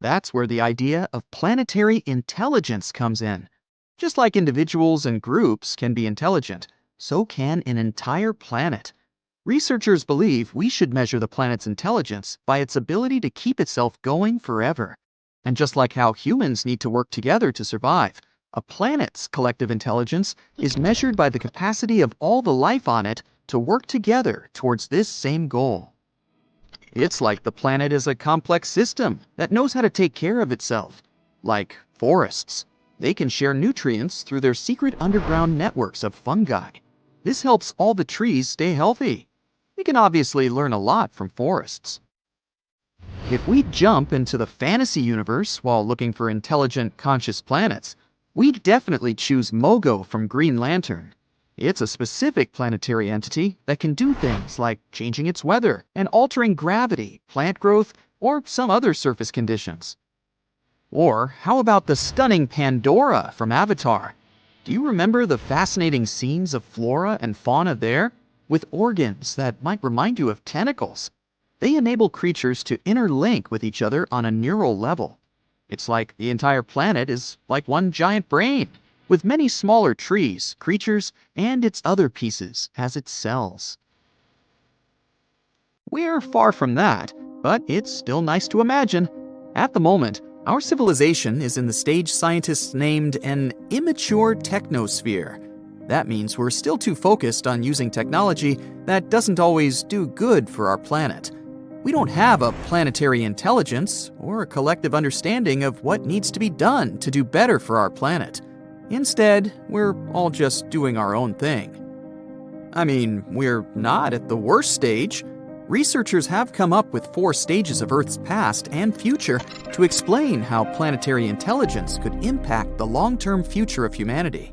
That's where the idea of planetary intelligence comes in. Just like individuals and groups can be intelligent, so can an entire planet. Researchers believe we should measure the planet's intelligence by its ability to keep itself going forever. And just like how humans need to work together to survive, a planet's collective intelligence is measured by the capacity of all the life on it to work together towards this same goal. It's like the planet is a complex system that knows how to take care of itself. Like forests. They can share nutrients through their secret underground networks of fungi. This helps all the trees stay healthy. We can obviously learn a lot from forests. If we jump into the fantasy universe while looking for intelligent, conscious planets, we'd definitely choose Mogo from Green Lantern. It's a specific planetary entity that can do things like changing its weather and altering gravity, plant growth, or some other surface conditions. Or how about the stunning Pandora from Avatar? Do you remember the fascinating scenes of flora and fauna there? With organs that might remind you of tentacles. They enable creatures to interlink with each other on a neural level. It's like the entire planet is like one giant brain, with many smaller trees, creatures, and its other pieces as its cells. We're far from that, but it's still nice to imagine. At the moment, our civilization is in the stage scientists named an immature technosphere. That means we're still too focused on using technology that doesn't always do good for our planet. We don't have a planetary intelligence or a collective understanding of what needs to be done to do better for our planet. Instead, we're all just doing our own thing. I mean, we're not at the worst stage. Researchers have come up with 4 stages of Earth's past and future to explain how planetary intelligence could impact the long-term future of humanity.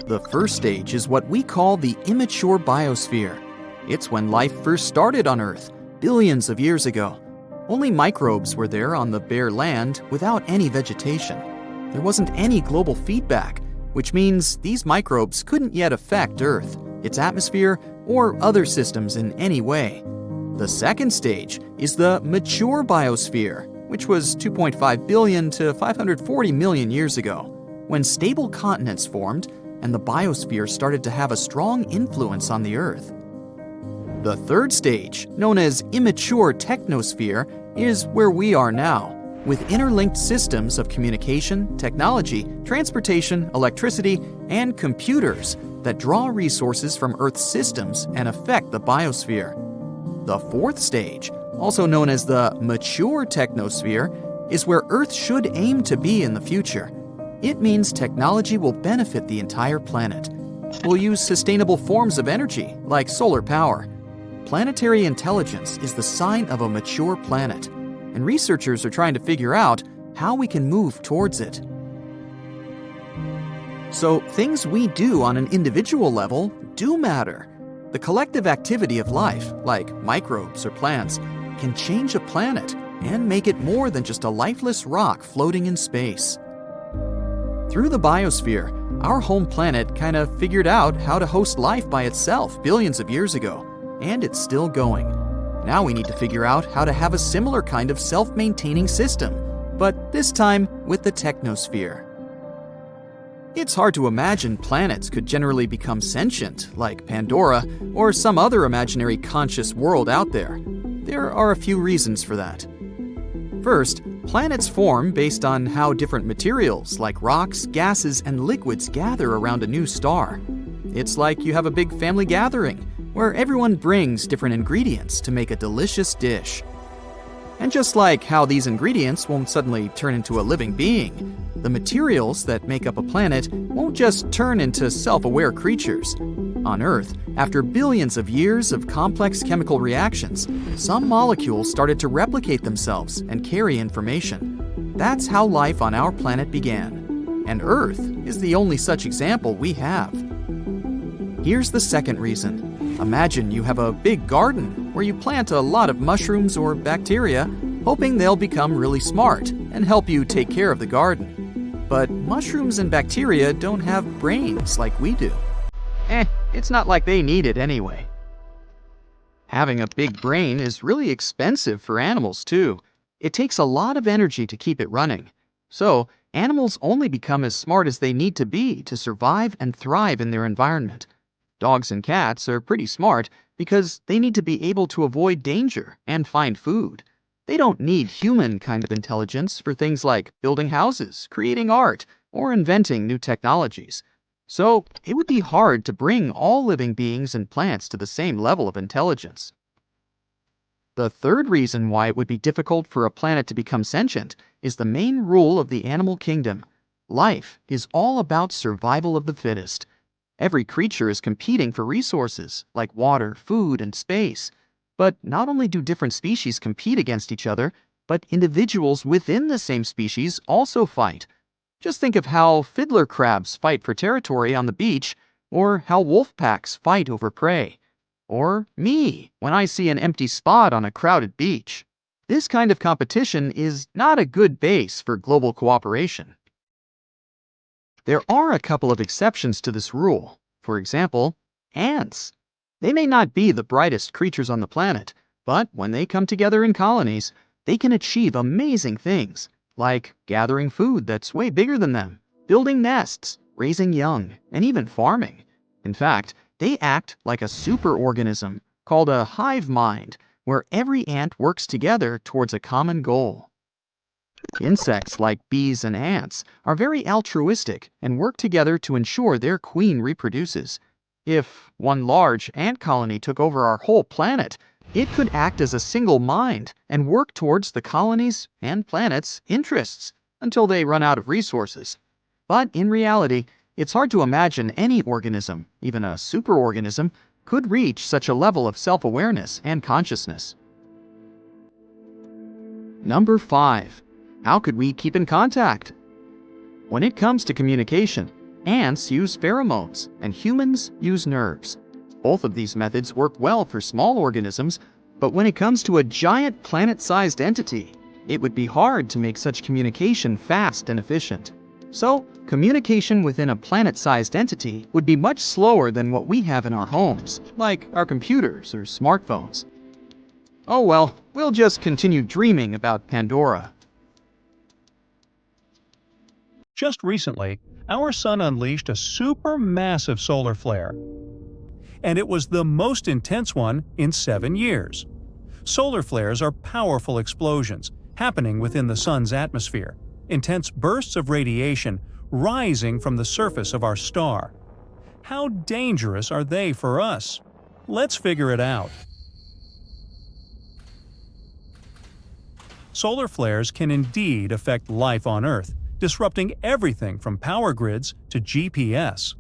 The first stage is what we call the immature biosphere. It's when life first started on Earth, billions of years ago. Only microbes were there on the bare land without any vegetation. There wasn't any global feedback, which means these microbes couldn't yet affect Earth, its atmosphere, or other systems in any way. The second stage is the mature biosphere, which was 2.5 billion to 540 million years ago, when stable continents formed and the biosphere started to have a strong influence on the Earth. The third stage, known as immature technosphere, is where we are now, with interlinked systems of communication, technology, transportation, electricity, and computers that draw resources from Earth's systems and affect the biosphere. The fourth stage, also known as the mature technosphere, is where Earth should aim to be in the future. It means technology will benefit the entire planet. We'll use sustainable forms of energy, like solar power. Planetary intelligence is the sign of a mature planet, and researchers are trying to figure out how we can move towards it. So, things we do on an individual level do matter. The collective activity of life, like microbes or plants, can change a planet and make it more than just a lifeless rock floating in space. Through the biosphere, our home planet kind of figured out how to host life by itself billions of years ago, and it's still going. Now we need to figure out how to have a similar kind of self-maintaining system, but this time with the technosphere. It's hard to imagine planets could generally become sentient, like Pandora, or some other imaginary conscious world out there. There are a few reasons for that. First, planets form based on how different materials, like rocks, gases, and liquids gather around a new star. It's like you have a big family gathering, where everyone brings different ingredients to make a delicious dish. And just like how these ingredients won't suddenly turn into a living being, the materials that make up a planet won't just turn into self-aware creatures. On Earth, after billions of years of complex chemical reactions, some molecules started to replicate themselves and carry information. That's how life on our planet began. And Earth is the only such example we have. Here's the second reason. Imagine you have a big garden where you plant a lot of mushrooms or bacteria, hoping they'll become really smart and help you take care of the garden. But mushrooms and bacteria don't have brains like we do. It's not like they need it anyway. Having a big brain is really expensive for animals too. It takes a lot of energy to keep it running. So, animals only become as smart as they need to be to survive and thrive in their environment. Dogs and cats are pretty smart because they need to be able to avoid danger and find food. They don't need human kind of intelligence for things like building houses, creating art, or inventing new technologies. So, it would be hard to bring all living beings and plants to the same level of intelligence. The third reason why it would be difficult for a planet to become sentient is the main rule of the animal kingdom. Life is all about survival of the fittest. Every creature is competing for resources like water, food, and space. But not only do different species compete against each other, but individuals within the same species also fight. Just think of how fiddler crabs fight for territory on the beach, or how wolf packs fight over prey. Or me, when I see an empty spot on a crowded beach. This kind of competition is not a good base for global cooperation. There are a couple of exceptions to this rule. For example, ants. They may not be the brightest creatures on the planet, but when they come together in colonies, they can achieve amazing things, like gathering food that's way bigger than them, building nests, raising young, and even farming. In fact, they act like a superorganism called a hive mind, where every ant works together towards a common goal. Insects like bees and ants are very altruistic and work together to ensure their queen reproduces. If one large ant colony took over our whole planet, it could act as a single mind and work towards the colony's and planet's interests until they run out of resources. But in reality, it's hard to imagine any organism, even a superorganism, could reach such a level of self-awareness and consciousness. Number 5. How could we keep in contact? When it comes to communication, ants use pheromones and humans use nerves. Both of these methods work well for small organisms, but when it comes to a giant planet-sized entity, it would be hard to make such communication fast and efficient. So, communication within a planet-sized entity would be much slower than what we have in our homes, like our computers or smartphones. Oh well, we'll just continue dreaming about Pandora. Just recently, our sun unleashed a supermassive solar flare, and it was the most intense one in 7 years. Solar flares are powerful explosions happening within the sun's atmosphere, intense bursts of radiation rising from the surface of our star. How dangerous are they for us? Let's figure it out. Solar flares can indeed affect life on Earth, disrupting everything from power grids to GPS.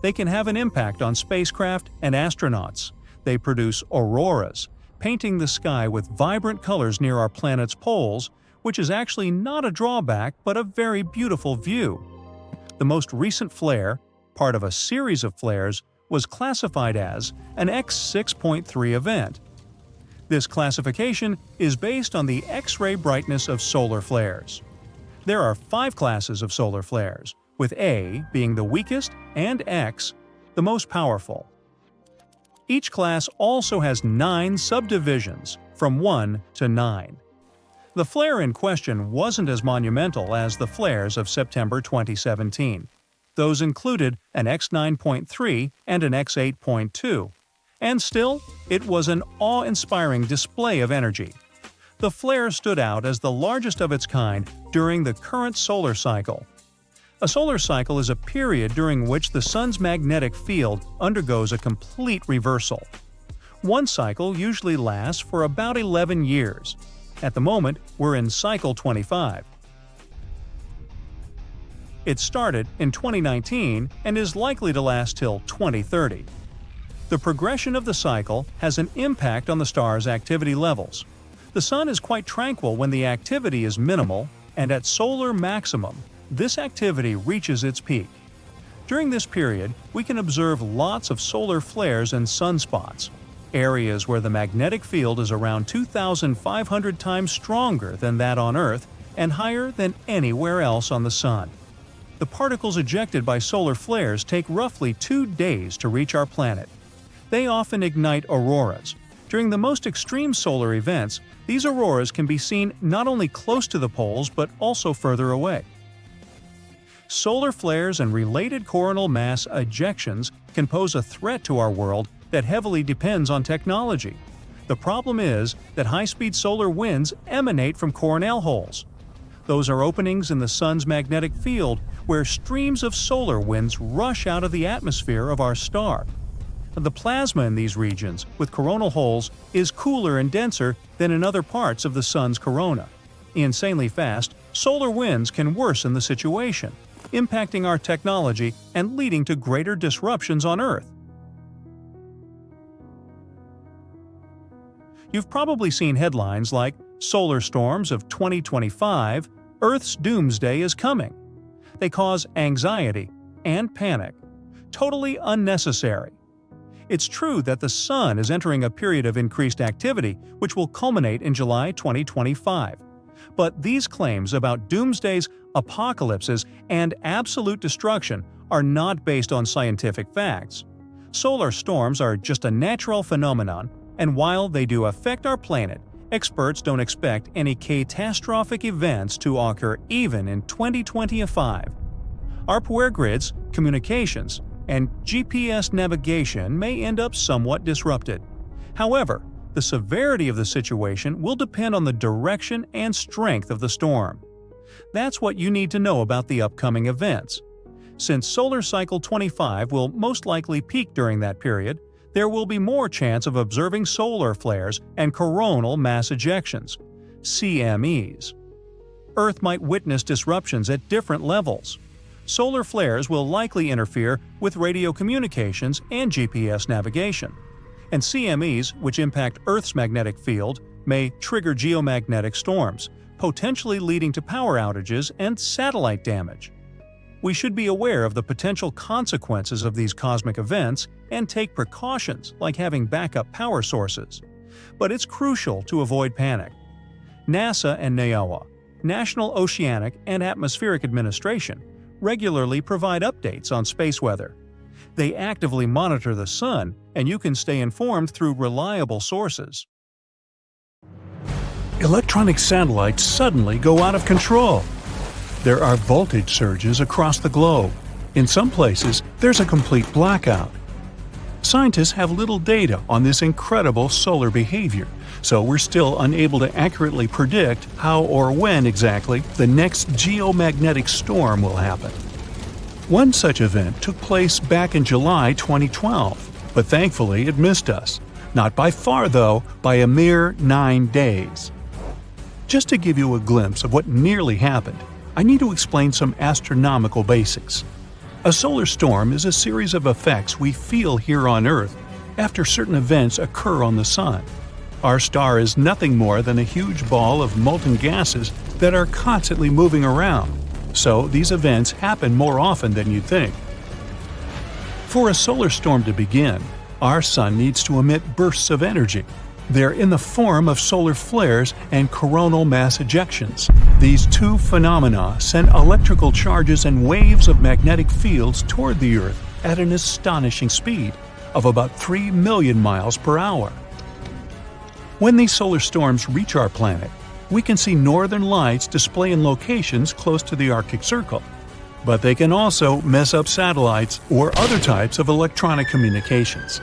They can have an impact on spacecraft and astronauts. They produce auroras, painting the sky with vibrant colors near our planet's poles, which is actually not a drawback but a very beautiful view. The most recent flare, part of a series of flares, was classified as an X6.3 event. This classification is based on the X-ray brightness of solar flares. There are 5 classes of solar flares, with A being the weakest and X the most powerful. Each class also has 9 subdivisions, from 1 to 9. The flare in question wasn't as monumental as the flares of September 2017. Those included an X9.3 and an X8.2. And still, it was an awe-inspiring display of energy. The flare stood out as the largest of its kind during the current solar cycle. A solar cycle is a period during which the sun's magnetic field undergoes a complete reversal. One cycle usually lasts for about 11 years. At the moment, we're in cycle 25. It started in 2019 and is likely to last till 2030. The progression of the cycle has an impact on the star's activity levels. The sun is quite tranquil when the activity is minimal, and at solar maximum, this activity reaches its peak. During this period, we can observe lots of solar flares and sunspots, areas where the magnetic field is around 2,500 times stronger than that on Earth and higher than anywhere else on the sun. The particles ejected by solar flares take roughly 2 days to reach our planet. They often ignite auroras, During the most extreme solar events, these auroras can be seen not only close to the poles but also further away. Solar flares and related coronal mass ejections can pose a threat to our world that heavily depends on technology. The problem is that high-speed solar winds emanate from coronal holes. Those are openings in the sun's magnetic field where streams of solar winds rush out of the atmosphere of our star. The plasma in these regions, with coronal holes, is cooler and denser than in other parts of the sun's corona. Insanely fast, solar winds can worsen the situation, impacting our technology and leading to greater disruptions on Earth. You've probably seen headlines like "Solar storms of 2025, Earth's doomsday is coming." They cause anxiety and panic. Totally unnecessary. It's true that the Sun is entering a period of increased activity, which will culminate in July 2025. But these claims about doomsdays, apocalypses, and absolute destruction are not based on scientific facts. Solar storms are just a natural phenomenon, and while they do affect our planet, experts don't expect any catastrophic events to occur even in 2025. Our power grids, communications, and GPS navigation may end up somewhat disrupted. However, the severity of the situation will depend on the direction and strength of the storm. That's what you need to know about the upcoming events. Since solar cycle 25 will most likely peak during that period, there will be more chance of observing solar flares and coronal mass ejections, CMEs. Earth might witness disruptions at different levels. Solar flares will likely interfere with radio communications and GPS navigation. And CMEs, which impact Earth's magnetic field, may trigger geomagnetic storms, potentially leading to power outages and satellite damage. We should be aware of the potential consequences of these cosmic events and take precautions like having backup power sources. But it's crucial to avoid panic. NASA and NOAA, National Oceanic and Atmospheric Administration, regularly provide updates on space weather. They actively monitor the Sun, and you can stay informed through reliable sources. Electronic satellites suddenly go out of control. There are voltage surges across the globe. In some places, there's a complete blackout. Scientists have little data on this incredible solar behavior, so we're still unable to accurately predict how or when exactly the next geomagnetic storm will happen. One such event took place back in July 2012, but thankfully it missed us. Not by far, though, by a mere 9 days. Just to give you a glimpse of what nearly happened, I need to explain some astronomical basics. A solar storm is a series of effects we feel here on Earth after certain events occur on the Sun. Our star is nothing more than a huge ball of molten gases that are constantly moving around, so these events happen more often than you'd think. For a solar storm to begin, our Sun needs to emit bursts of energy. They're in the form of solar flares and coronal mass ejections. These two phenomena send electrical charges and waves of magnetic fields toward the Earth at an astonishing speed of about 3 million miles per hour. When these solar storms reach our planet, we can see northern lights display in locations close to the Arctic Circle. But they can also mess up satellites or other types of electronic communications.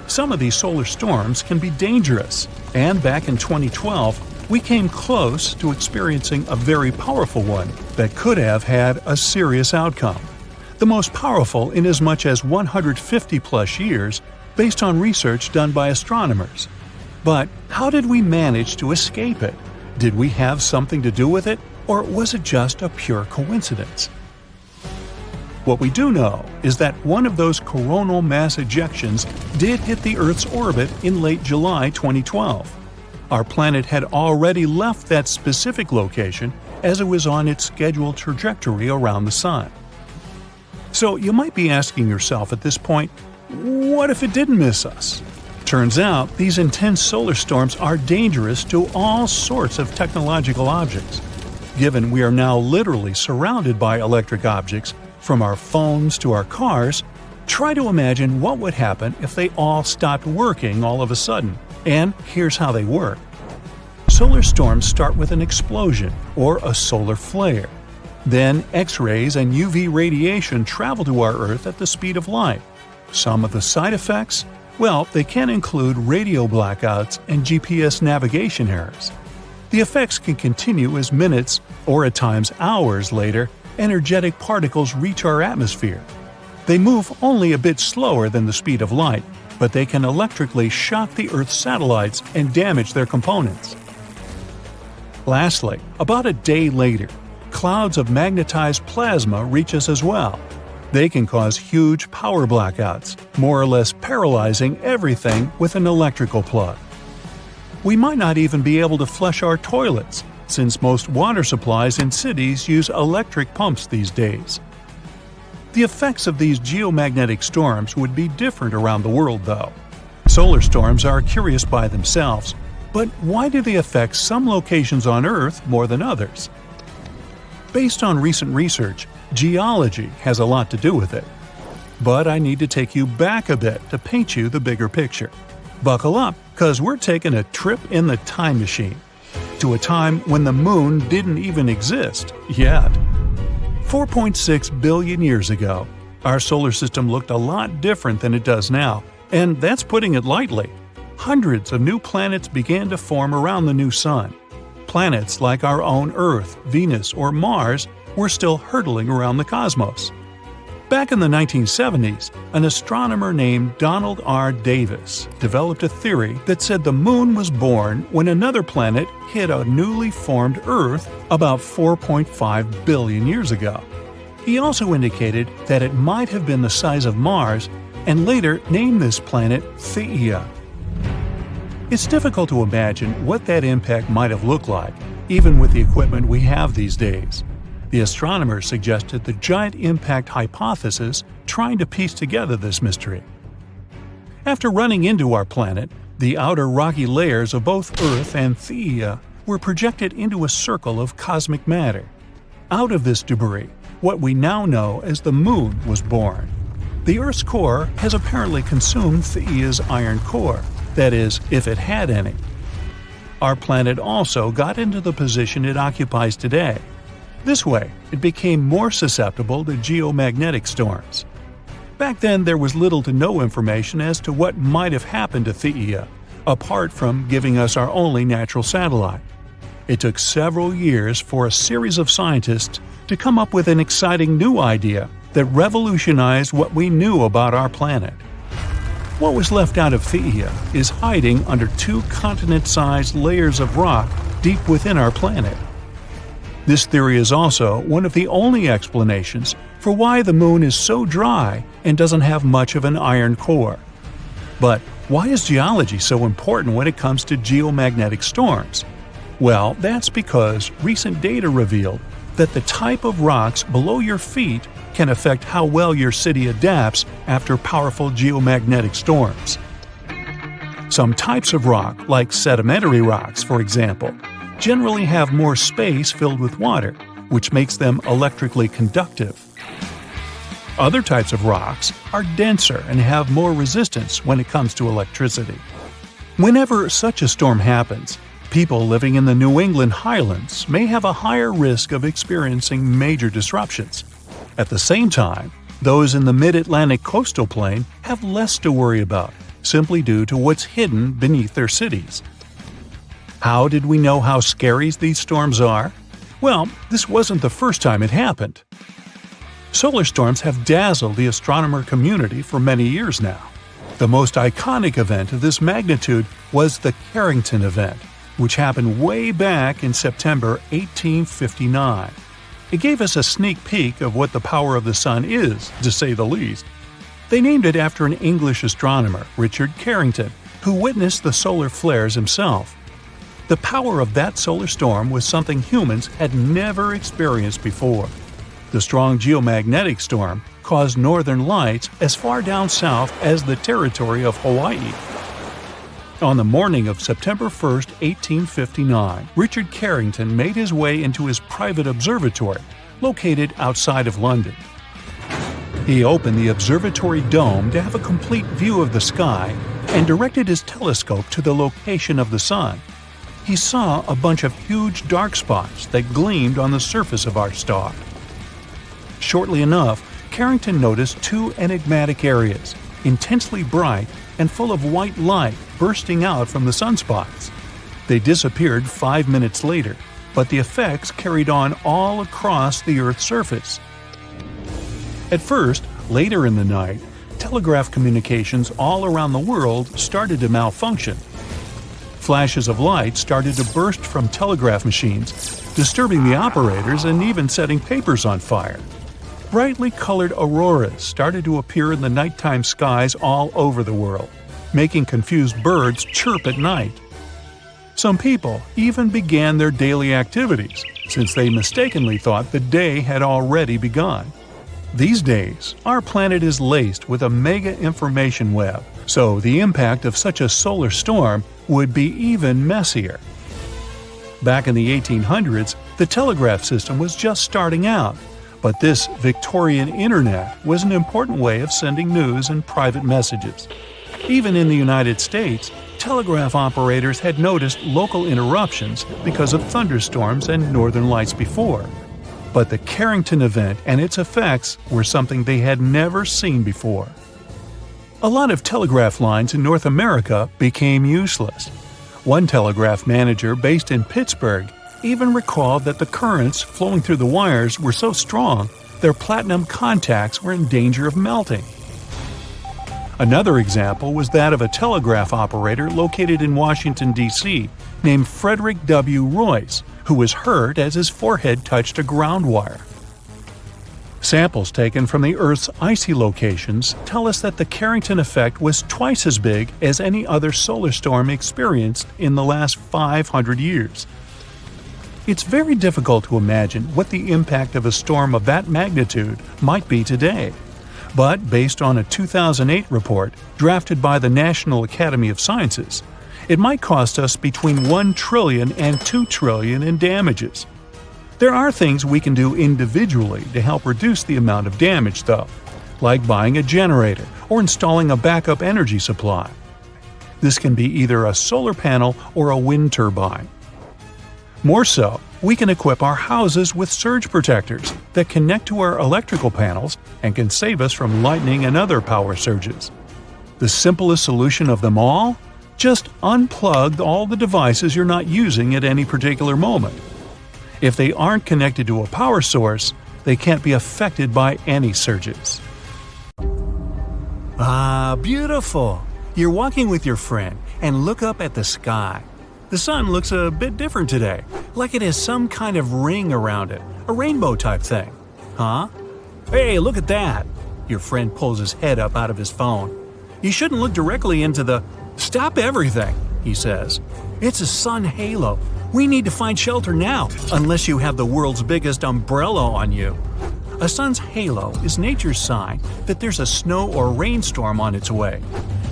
Some of these solar storms can be dangerous, and back in 2012, we came close to experiencing a very powerful one that could have had a serious outcome. The most powerful in as much as 150-plus years, based on research done by astronomers. But how did we manage to escape it? Did we have something to do with it, or was it just a pure coincidence? What we do know is that one of those coronal mass ejections did hit the Earth's orbit in late July 2012. Our planet had already left that specific location as it was on its scheduled trajectory around the Sun. So you might be asking yourself at this point, what if it didn't miss us? Turns out these intense solar storms are dangerous to all sorts of technological objects. Given we are now literally surrounded by electric objects, from our phones to our cars, try to imagine what would happen if they all stopped working all of a sudden. And here's how they work. Solar storms start with an explosion, or a solar flare. Then X-rays and UV radiation travel to our Earth at the speed of light. Some of the side effects? Well, they can include radio blackouts and GPS navigation errors. The effects can continue as minutes, or at times hours later, energetic particles reach our atmosphere. They move only a bit slower than the speed of light, but they can electrically shock the Earth's satellites and damage their components. Lastly, about a day later, clouds of magnetized plasma reach us as well. They can cause huge power blackouts, more or less paralyzing everything with an electrical plug. We might not even be able to flush our toilets, since most water supplies in cities use electric pumps these days. The effects of these geomagnetic storms would be different around the world, though. Solar storms are curious by themselves, but why do they affect some locations on Earth more than others? Based on recent research, geology has a lot to do with it. But I need to take you back a bit to paint you the bigger picture. Buckle up, because we're taking a trip in the time machine to a time when the moon didn't even exist yet. 4.6 billion years ago, our solar system looked a lot different than it does now, and that's putting it lightly. Hundreds of new planets began to form around the new sun. Planets like our own Earth, Venus, or Mars were still hurtling around the cosmos. Back in the 1970s, an astronomer named Donald R. Davis developed a theory that said the moon was born when another planet hit a newly formed Earth about 4.5 billion years ago. He also indicated that it might have been the size of Mars and later named this planet Theia. It's difficult to imagine what that impact might have looked like, even with the equipment we have these days. The astronomers suggested the giant impact hypothesis, trying to piece together this mystery. After running into our planet, the outer rocky layers of both Earth and Theia were projected into a circle of cosmic matter. Out of this debris, what we now know as the Moon was born. The Earth's core has apparently consumed Theia's iron core, that is, if it had any. Our planet also got into the position it occupies today. This way, it became more susceptible to geomagnetic storms. Back then, there was little to no information as to what might have happened to Theia, apart from giving us our only natural satellite. It took several years for a series of scientists to come up with an exciting new idea that revolutionized what we knew about our planet. What was left out of Theia is hiding under two continent-sized layers of rock deep within our planet. This theory is also one of the only explanations for why the moon is so dry and doesn't have much of an iron core. But why is geology so important when it comes to geomagnetic storms? Well, that's because recent data revealed that the type of rocks below your feet can affect how well your city adapts after powerful geomagnetic storms. Some types of rock, like sedimentary rocks for example, generally have more space filled with water, which makes them electrically conductive. Other types of rocks are denser and have more resistance when it comes to electricity. Whenever such a storm happens, people living in the New England highlands may have a higher risk of experiencing major disruptions. At the same time, those in the mid-Atlantic coastal plain have less to worry about, simply due to what's hidden beneath their cities. How did we know how scary these storms are? Well, this wasn't the first time it happened. Solar storms have dazzled the astronomer community for many years now. The most iconic event of this magnitude was the Carrington event, which happened way back in September 1859. It gave us a sneak peek of what the power of the sun is, to say the least. They named it after an English astronomer, Richard Carrington, who witnessed the solar flares himself. The power of that solar storm was something humans had never experienced before. The strong geomagnetic storm caused northern lights as far down south as the territory of Hawaii. On the morning of September 1, 1859, Richard Carrington made his way into his private observatory, located outside of London. He opened the observatory dome to have a complete view of the sky and directed his telescope to the location of the Sun. He saw a bunch of huge dark spots that gleamed on the surface of our star. Shortly enough, Carrington noticed two enigmatic areas, intensely bright and full of white light bursting out from the sunspots. They disappeared 5 minutes later, but the effects carried on all across the Earth's surface. At first, later in the night, telegraph communications all around the world started to malfunction. Flashes of light started to burst from telegraph machines, disturbing the operators and even setting papers on fire. Brightly colored auroras started to appear in the nighttime skies all over the world, making confused birds chirp at night. Some people even began their daily activities, since they mistakenly thought the day had already begun. These days, our planet is laced with a mega information web, so the impact of such a solar storm would be even messier. Back in the 1800s, the telegraph system was just starting out, but this Victorian internet was an important way of sending news and private messages. Even in the United States, telegraph operators had noticed local interruptions because of thunderstorms and northern lights before. But the Carrington event and its effects were something they had never seen before. A lot of telegraph lines in North America became useless. One telegraph manager based in Pittsburgh even recalled that the currents flowing through the wires were so strong their platinum contacts were in danger of melting. Another example was that of a telegraph operator located in Washington, D.C., named Frederick W. Royce, who was hurt as his forehead touched a ground wire. Samples taken from the Earth's icy locations tell us that the Carrington effect was twice as big as any other solar storm experienced in the last 500 years. It's very difficult to imagine what the impact of a storm of that magnitude might be today. But based on a 2008 report drafted by the National Academy of Sciences, it might cost us between $1 trillion and $2 trillion in damages. There are things we can do individually to help reduce the amount of damage, though, like buying a generator or installing a backup energy supply. This can be either a solar panel or a wind turbine. More so, we can equip our houses with surge protectors that connect to our electrical panels and can save us from lightning and other power surges. The simplest solution of them all? Just unplug all the devices you're not using at any particular moment. If they aren't connected to a power source, they can't be affected by any surges. Ah, beautiful! You're walking with your friend and look up at the sky. The sun looks a bit different today, like it has some kind of ring around it, a rainbow type thing. Huh? Hey, look at that! Your friend pulls his head up out of his phone. You shouldn't look directly into the… Stop everything, he says. It's a sun halo. We need to find shelter now, unless you have the world's biggest umbrella on you. A sun's halo is nature's sign that there's a snow or rainstorm on its way.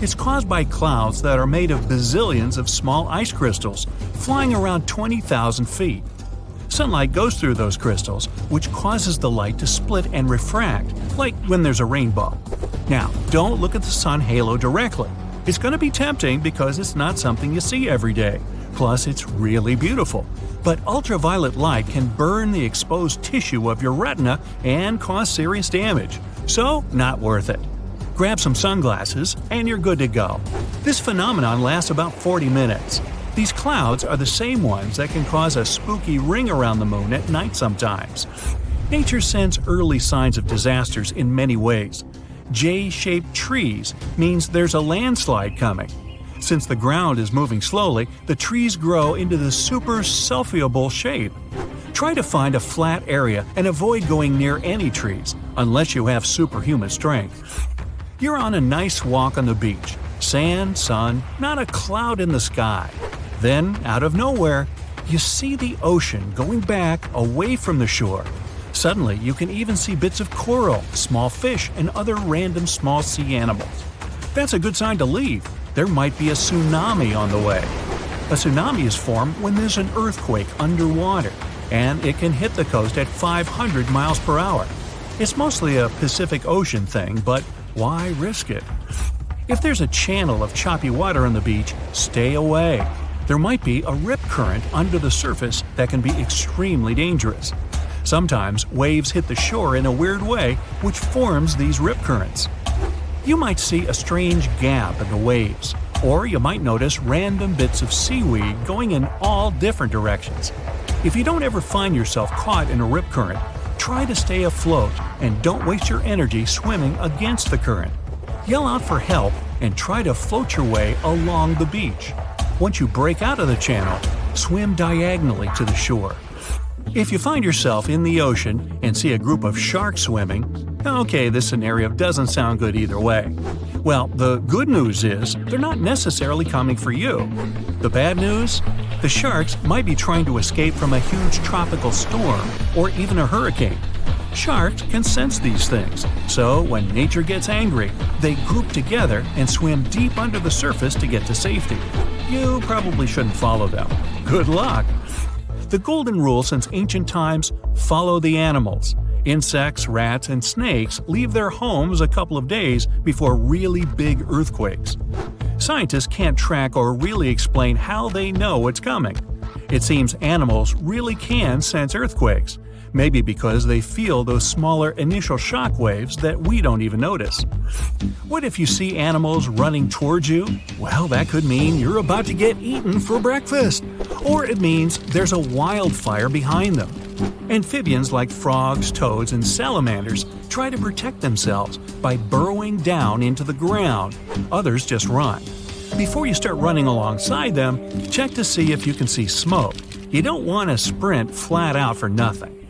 It's caused by clouds that are made of bazillions of small ice crystals, flying around 20,000 feet. Sunlight goes through those crystals, which causes the light to split and refract, like when there's a rainbow. Now, don't look at the sun halo directly. It's going to be tempting because it's not something you see every day. Plus, it's really beautiful. But ultraviolet light can burn the exposed tissue of your retina and cause serious damage. So, not worth it. Grab some sunglasses and you're good to go. This phenomenon lasts about 40 minutes. These clouds are the same ones that can cause a spooky ring around the moon at night sometimes. Nature sends early signs of disasters in many ways. J-shaped trees means there's a landslide coming. Since the ground is moving slowly, the trees grow into the super selfiable shape. Try to find a flat area and avoid going near any trees, unless you have superhuman strength. You're on a nice walk on the beach. Sand, sun, not a cloud in the sky. Then, out of nowhere, you see the ocean going back away from the shore. Suddenly, you can even see bits of coral, small fish, and other random small sea animals. That's a good sign to leave. There might be a tsunami on the way. A tsunami is formed when there's an earthquake underwater, and it can hit the coast at 500 miles per hour. It's mostly a Pacific Ocean thing, but why risk it? If there's a channel of choppy water on the beach, stay away. There might be a rip current under the surface that can be extremely dangerous. Sometimes waves hit the shore in a weird way, which forms these rip currents. You might see a strange gap in the waves, or you might notice random bits of seaweed going in all different directions. If you don't ever find yourself caught in a rip current, try to stay afloat and don't waste your energy swimming against the current. Yell out for help and try to float your way along the beach. Once you break out of the channel, swim diagonally to the shore. If you find yourself in the ocean and see a group of sharks swimming, okay, this scenario doesn't sound good either way. Well, the good news is they're not necessarily coming for you. The bad news? The sharks might be trying to escape from a huge tropical storm or even a hurricane. Sharks can sense these things, so when nature gets angry, they group together and swim deep under the surface to get to safety. You probably shouldn't follow them. Good luck! The golden rule since ancient times: follow the animals. Insects, rats, and snakes leave their homes a couple of days before really big earthquakes. Scientists can't track or really explain how they know it's coming. It seems animals really can sense earthquakes, maybe because they feel those smaller initial shock waves that we don't even notice. What if you see animals running towards you? Well, that could mean you're about to get eaten for breakfast. Or it means there's a wildfire behind them. Amphibians like frogs, toads, and salamanders try to protect themselves by burrowing down into the ground. Others just run. Before you start running alongside them, check to see if you can see smoke. You don't want to sprint flat out for nothing.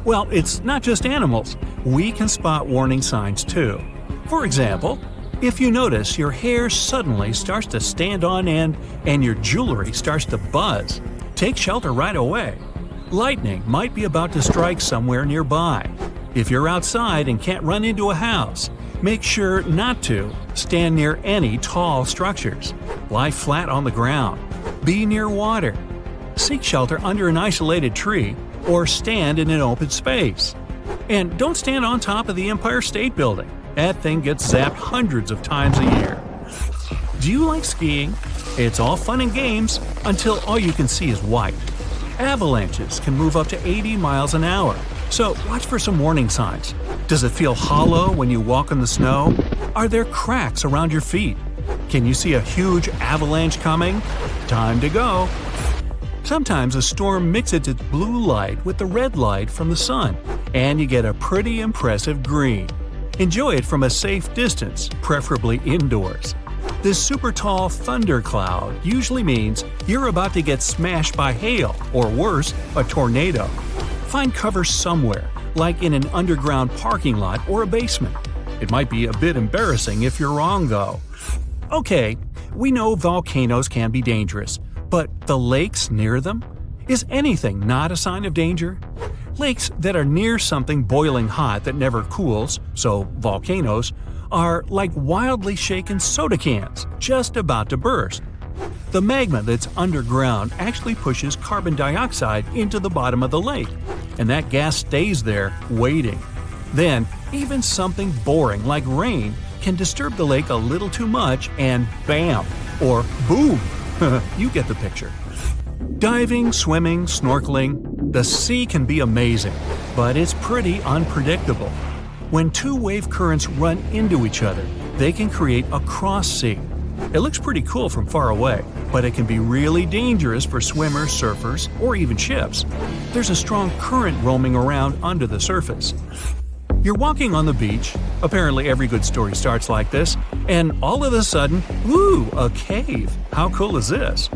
Well, it's not just animals. We can spot warning signs too. For example, if you notice your hair suddenly starts to stand on end and your jewelry starts to buzz, take shelter right away. Lightning might be about to strike somewhere nearby. If you're outside and can't run into a house, make sure not to stand near any tall structures. Lie flat on the ground. Be near water. Seek shelter under an isolated tree or stand in an open space. And don't stand on top of the Empire State Building. That thing gets zapped hundreds of times a year. Do you like skiing? It's all fun and games until all you can see is white. Avalanches can move up to 80 miles an hour, so watch for some warning signs. Does it feel hollow when you walk in the snow? Are there cracks around your feet? Can you see a huge avalanche coming? Time to go! Sometimes a storm mixes its blue light with the red light from the sun, and you get a pretty impressive green. Enjoy it from a safe distance, preferably indoors. This super tall thundercloud usually means you're about to get smashed by hail, or worse, a tornado. Find cover somewhere, like in an underground parking lot or a basement. It might be a bit embarrassing if you're wrong, though. Okay, we know volcanoes can be dangerous, but the lakes near them? Is anything not a sign of danger? Lakes that are near something boiling hot that never cools, so volcanoes, are like wildly shaken soda cans, just about to burst. The magma that's underground actually pushes carbon dioxide into the bottom of the lake, and that gas stays there, waiting. Then, even something boring like rain can disturb the lake a little too much and bam, or boom! You get the picture. Diving, swimming, snorkeling, the sea can be amazing, but it's pretty unpredictable. When two wave currents run into each other, they can create a cross sea. It looks pretty cool from far away, but it can be really dangerous for swimmers, surfers, or even ships. There's a strong current roaming around under the surface. You're walking on the beach, apparently every good story starts like this, and all of a sudden, ooh, a cave. How cool is this?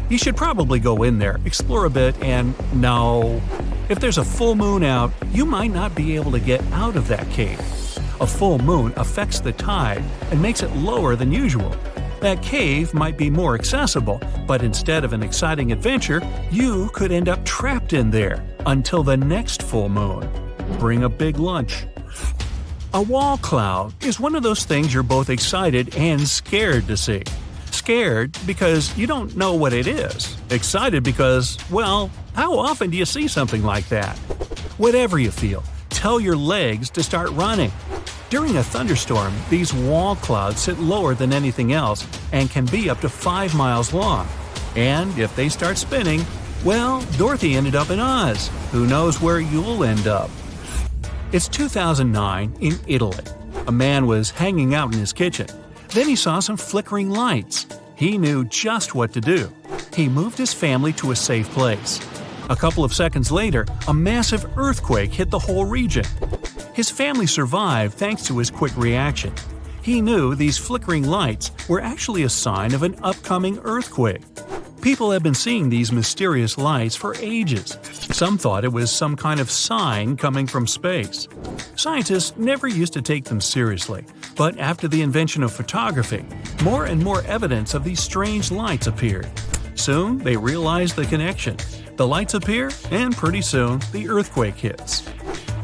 You should probably go in there, explore a bit, and no. If there's a full moon out, you might not be able to get out of that cave. A full moon affects the tide and makes it lower than usual. That cave might be more accessible, but instead of an exciting adventure, you could end up trapped in there until the next full moon. Bring a big lunch. A wall cloud is one of those things you're both excited and scared to see. Scared because you don't know what it is. Excited because, well, how often do you see something like that? Whatever you feel, tell your legs to start running. During a thunderstorm, these wall clouds sit lower than anything else and can be up to 5 miles long. And if they start spinning, well, Dorothy ended up in Oz. Who knows where you'll end up? It's 2009 in Italy. A man was hanging out in his kitchen. Then he saw some flickering lights. He knew just what to do. He moved his family to a safe place. A couple of seconds later, a massive earthquake hit the whole region. His family survived thanks to his quick reaction. He knew these flickering lights were actually a sign of an upcoming earthquake. People have been seeing these mysterious lights for ages. Some thought it was some kind of sign coming from space. Scientists never used to take them seriously, but after the invention of photography, more and more evidence of these strange lights appeared. Soon, they realized the connection. The lights appear, and pretty soon, the earthquake hits.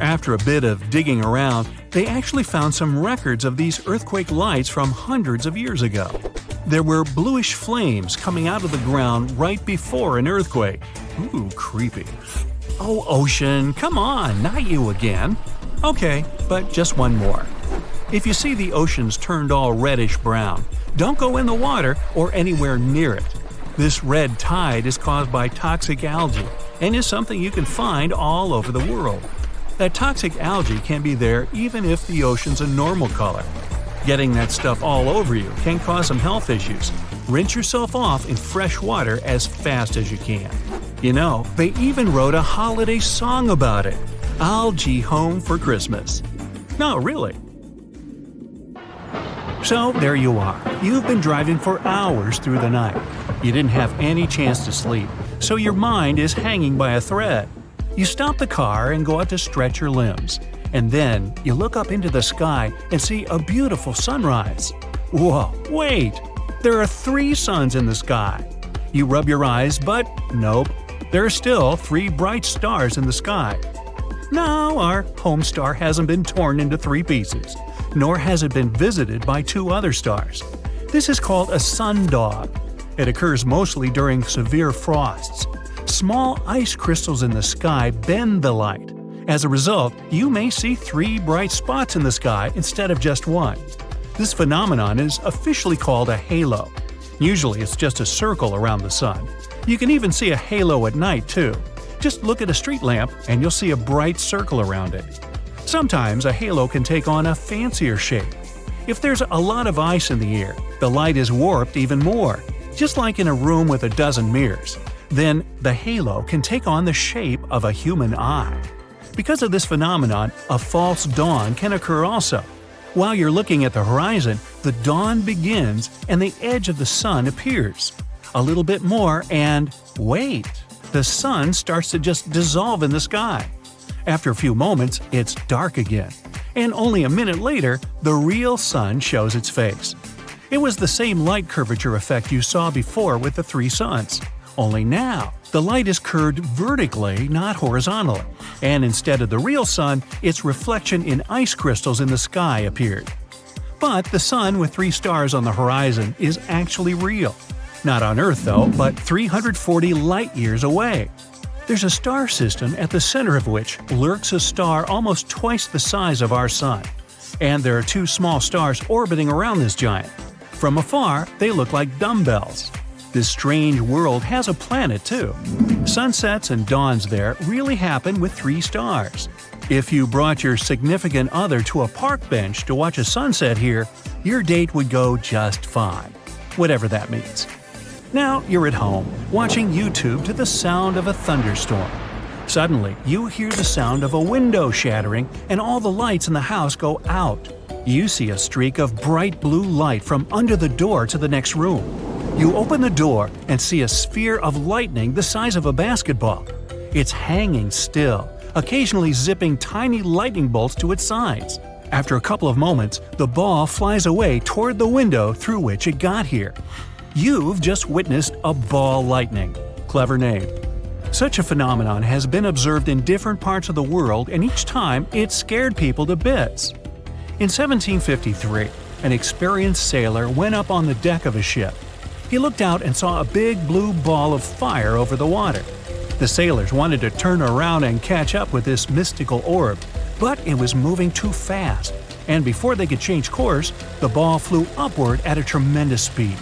After a bit of digging around, they actually found some records of these earthquake lights from hundreds of years ago. There were bluish flames coming out of the ground right before an earthquake. Ooh, creepy. Oh, ocean, come on, not you again. Okay, but just one more. If you see the oceans turned all reddish-brown, don't go in the water or anywhere near it. This red tide is caused by toxic algae and is something you can find all over the world. That toxic algae can be there even if the ocean's a normal color. Getting that stuff all over you can cause some health issues. Rinse yourself off in fresh water as fast as you can. You know, they even wrote a holiday song about it. Algae home for Christmas. No, really. So there you are. You've been driving for hours through the night. You didn't have any chance to sleep, so your mind is hanging by a thread. You stop the car and go out to stretch your limbs. And then you look up into the sky and see a beautiful sunrise. Whoa, wait! There are 3 suns in the sky. You rub your eyes, but nope. There are still 3 bright stars in the sky. No, our home star hasn't been torn into 3 pieces, nor has it been visited by 2 other stars. This is called a sundog. It occurs mostly during severe frosts. Small ice crystals in the sky bend the light. As a result, you may see 3 bright spots in the sky instead of just 1. This phenomenon is officially called a halo. Usually it's just a circle around the sun. You can even see a halo at night, too. Just look at a street lamp and you'll see a bright circle around it. Sometimes a halo can take on a fancier shape. If there's a lot of ice in the air, the light is warped even more, just like in a room with a dozen mirrors. Then the halo can take on the shape of a human eye. Because of this phenomenon, a false dawn can occur also. While you're looking at the horizon, the dawn begins and the edge of the sun appears. A little bit more and wait! The sun starts to just dissolve in the sky. After a few moments, it's dark again. And only a minute later, the real sun shows its face. It was the same light curvature effect you saw before with the 3 suns. Only now, the light is curved vertically, not horizontally, and instead of the real sun, its reflection in ice crystals in the sky appeared. But the sun with 3 stars on the horizon is actually real. Not on Earth though, but 340 light-years away. There's a star system at the center of which lurks a star almost twice the size of our sun. And there are 2 small stars orbiting around this giant. From afar, they look like dumbbells. This strange world has a planet too. Sunsets and dawns there really happen with 3 stars. If you brought your significant other to a park bench to watch a sunset here, your date would go just fine. Whatever that means. Now you're at home, watching YouTube to the sound of a thunderstorm. Suddenly, you hear the sound of a window shattering and all the lights in the house go out. You see a streak of bright blue light from under the door to the next room. You open the door and see a sphere of lightning the size of a basketball. It's hanging still, occasionally zipping tiny lightning bolts to its sides. After a couple of moments, the ball flies away toward the window through which it got here. You've just witnessed a ball lightning. Clever name. Such a phenomenon has been observed in different parts of the world, and each time it scared people to bits. In 1753, an experienced sailor went up on the deck of a ship. He looked out and saw a big blue ball of fire over the water. The sailors wanted to turn around and catch up with this mystical orb, but it was moving too fast, and before they could change course, the ball flew upward at a tremendous speed.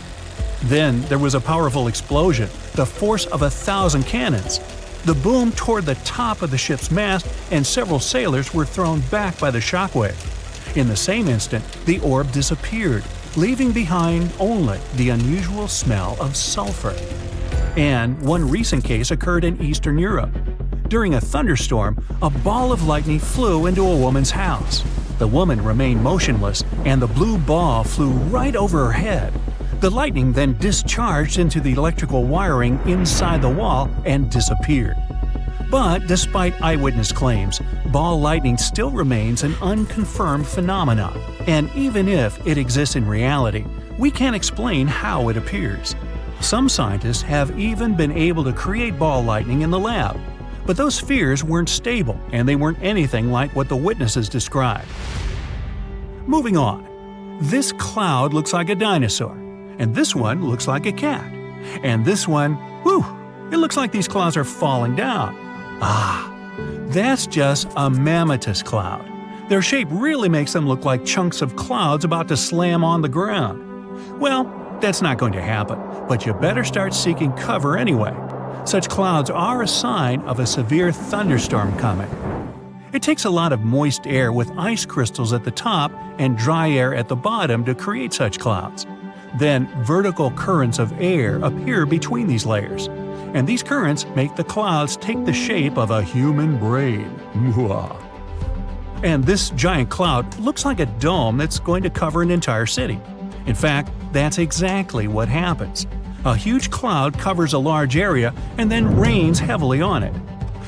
Then there was a powerful explosion, the force of 1,000 cannons. The boom toward the top of the ship's mast, and several sailors were thrown back by the shockwave. In the same instant, the orb disappeared, leaving behind only the unusual smell of sulfur. And one recent case occurred in Eastern Europe. During a thunderstorm, a ball of lightning flew into a woman's house. The woman remained motionless, and the blue ball flew right over her head. The lightning then discharged into the electrical wiring inside the wall and disappeared. But despite eyewitness claims, ball lightning still remains an unconfirmed phenomenon, and even if it exists in reality, we can't explain how it appears. Some scientists have even been able to create ball lightning in the lab, but those spheres weren't stable and they weren't anything like what the witnesses described. Moving on. This cloud looks like a dinosaur, and this one looks like a cat, and this one, it looks like these clouds are falling down. That's just a mammatus cloud. Their shape really makes them look like chunks of clouds about to slam on the ground. Well, that's not going to happen, but you better start seeking cover anyway. Such clouds are a sign of a severe thunderstorm coming. It takes a lot of moist air with ice crystals at the top and dry air at the bottom to create such clouds. Then vertical currents of air appear between these layers, and these currents make the clouds take the shape of a human brain. And this giant cloud looks like a dome that's going to cover an entire city. In fact, that's exactly what happens. A huge cloud covers a large area and then rains heavily on it.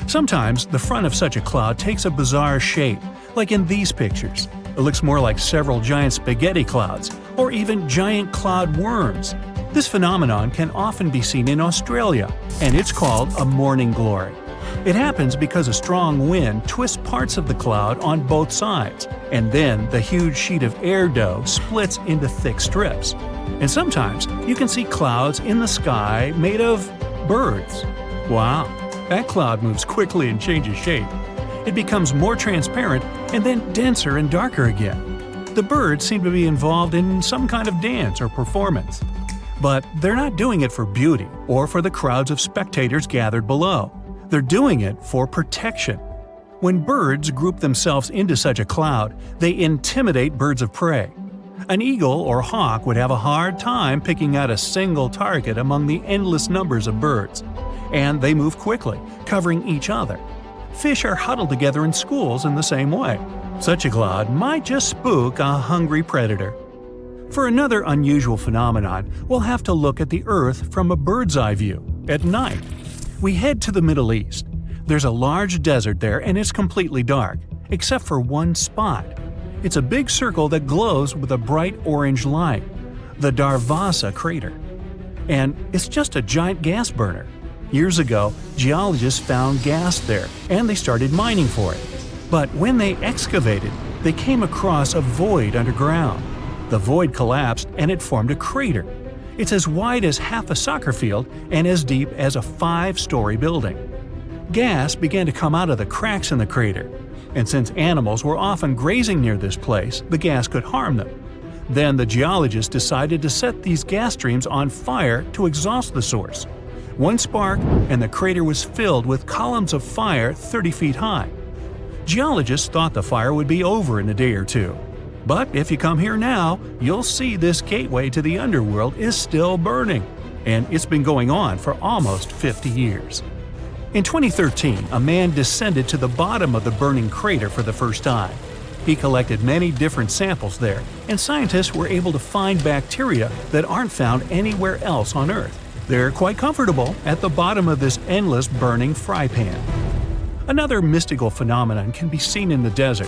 Sometimes the front of such a cloud takes a bizarre shape, like in these pictures. It looks more like several giant spaghetti clouds, or even giant cloud worms. This phenomenon can often be seen in Australia, and it's called a morning glory. It happens because a strong wind twists parts of the cloud on both sides, and then the huge sheet of air dough splits into thick strips. And sometimes you can see clouds in the sky made of birds. Wow, that cloud moves quickly and changes shape. It becomes more transparent and then denser and darker again. The birds seem to be involved in some kind of dance or performance. But they're not doing it for beauty or for the crowds of spectators gathered below. They're doing it for protection. When birds group themselves into such a cloud, they intimidate birds of prey. An eagle or hawk would have a hard time picking out a single target among the endless numbers of birds. And they move quickly, covering each other. Fish are huddled together in schools in the same way. Such a cloud might just spook a hungry predator. For another unusual phenomenon, we'll have to look at the Earth from a bird's eye view, at night. We head to the Middle East. There's a large desert there and it's completely dark, except for one spot. It's a big circle that glows with a bright orange light, the Darvasa crater. And it's just a giant gas burner. Years ago, geologists found gas there, and they started mining for it. But when they excavated, they came across a void underground. The void collapsed and it formed a crater. It's as wide as half a soccer field and as deep as a 5-story building. Gas began to come out of the cracks in the crater, and since animals were often grazing near this place, the gas could harm them. Then the geologists decided to set these gas streams on fire to exhaust the source. One spark, and the crater was filled with columns of fire 30 feet high. Geologists thought the fire would be over in a day or two. But if you come here now, you'll see this gateway to the underworld is still burning, and it's been going on for almost 50 years. In 2013, a man descended to the bottom of the burning crater for the first time. He collected many different samples there, and scientists were able to find bacteria that aren't found anywhere else on Earth. They're quite comfortable at the bottom of this endless burning fry pan. Another mystical phenomenon can be seen in the desert: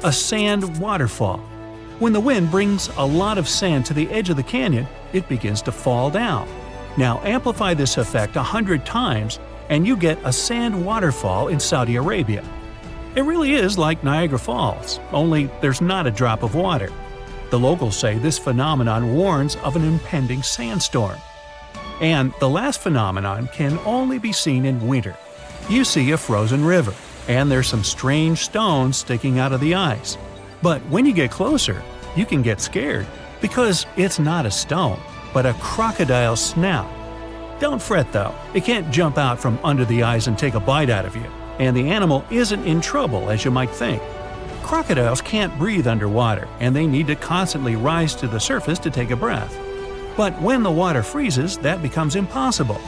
a sand waterfall. When the wind brings a lot of sand to the edge of the canyon, it begins to fall down. Now amplify this effect 100 times, and you get a sand waterfall in Saudi Arabia. It really is like Niagara Falls, only there's not a drop of water. The locals say this phenomenon warns of an impending sandstorm. And the last phenomenon can only be seen in winter. You see a frozen river. and there's some strange stones sticking out of the ice. But when you get closer, you can get scared, because it's not a stone, but a crocodile snout. Don't fret though, it can't jump out from under the ice and take a bite out of you, and the animal isn't in trouble as you might think. Crocodiles can't breathe underwater, and they need to constantly rise to the surface to take a breath. But when the water freezes, that becomes impossible.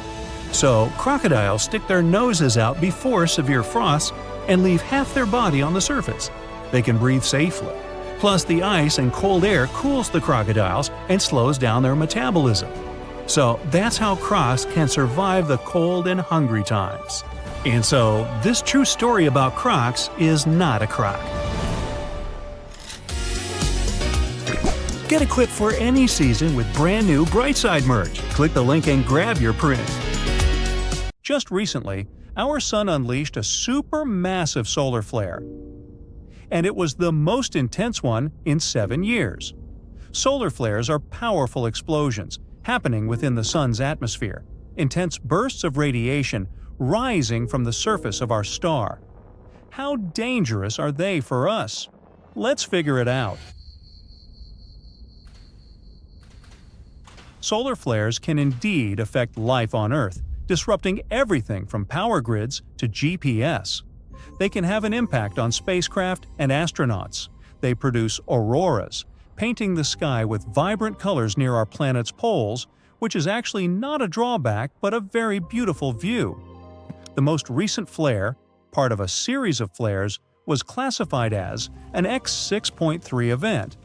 So, crocodiles stick their noses out before severe frosts and leave half their body on the surface. They can breathe safely. Plus, the ice and cold air cools the crocodiles and slows down their metabolism. So, that's how crocs can survive the cold and hungry times. And so, this true story about crocs is not a croc. Get equipped for any season with brand new Brightside merch. Click the link and grab your print. Just recently, our sun unleashed a supermassive solar flare. And it was the most intense one in 7 years. Solar flares are powerful explosions happening within the sun's atmosphere, intense bursts of radiation rising from the surface of our star. How dangerous are they for us? Let's figure it out. Solar flares can indeed affect life on Earth, disrupting everything from power grids to GPS. They can have an impact on spacecraft and astronauts. They produce auroras, painting the sky with vibrant colors near our planet's poles, which is actually not a drawback but a very beautiful view. The most recent flare, part of a series of flares, was classified as an X6.3 event.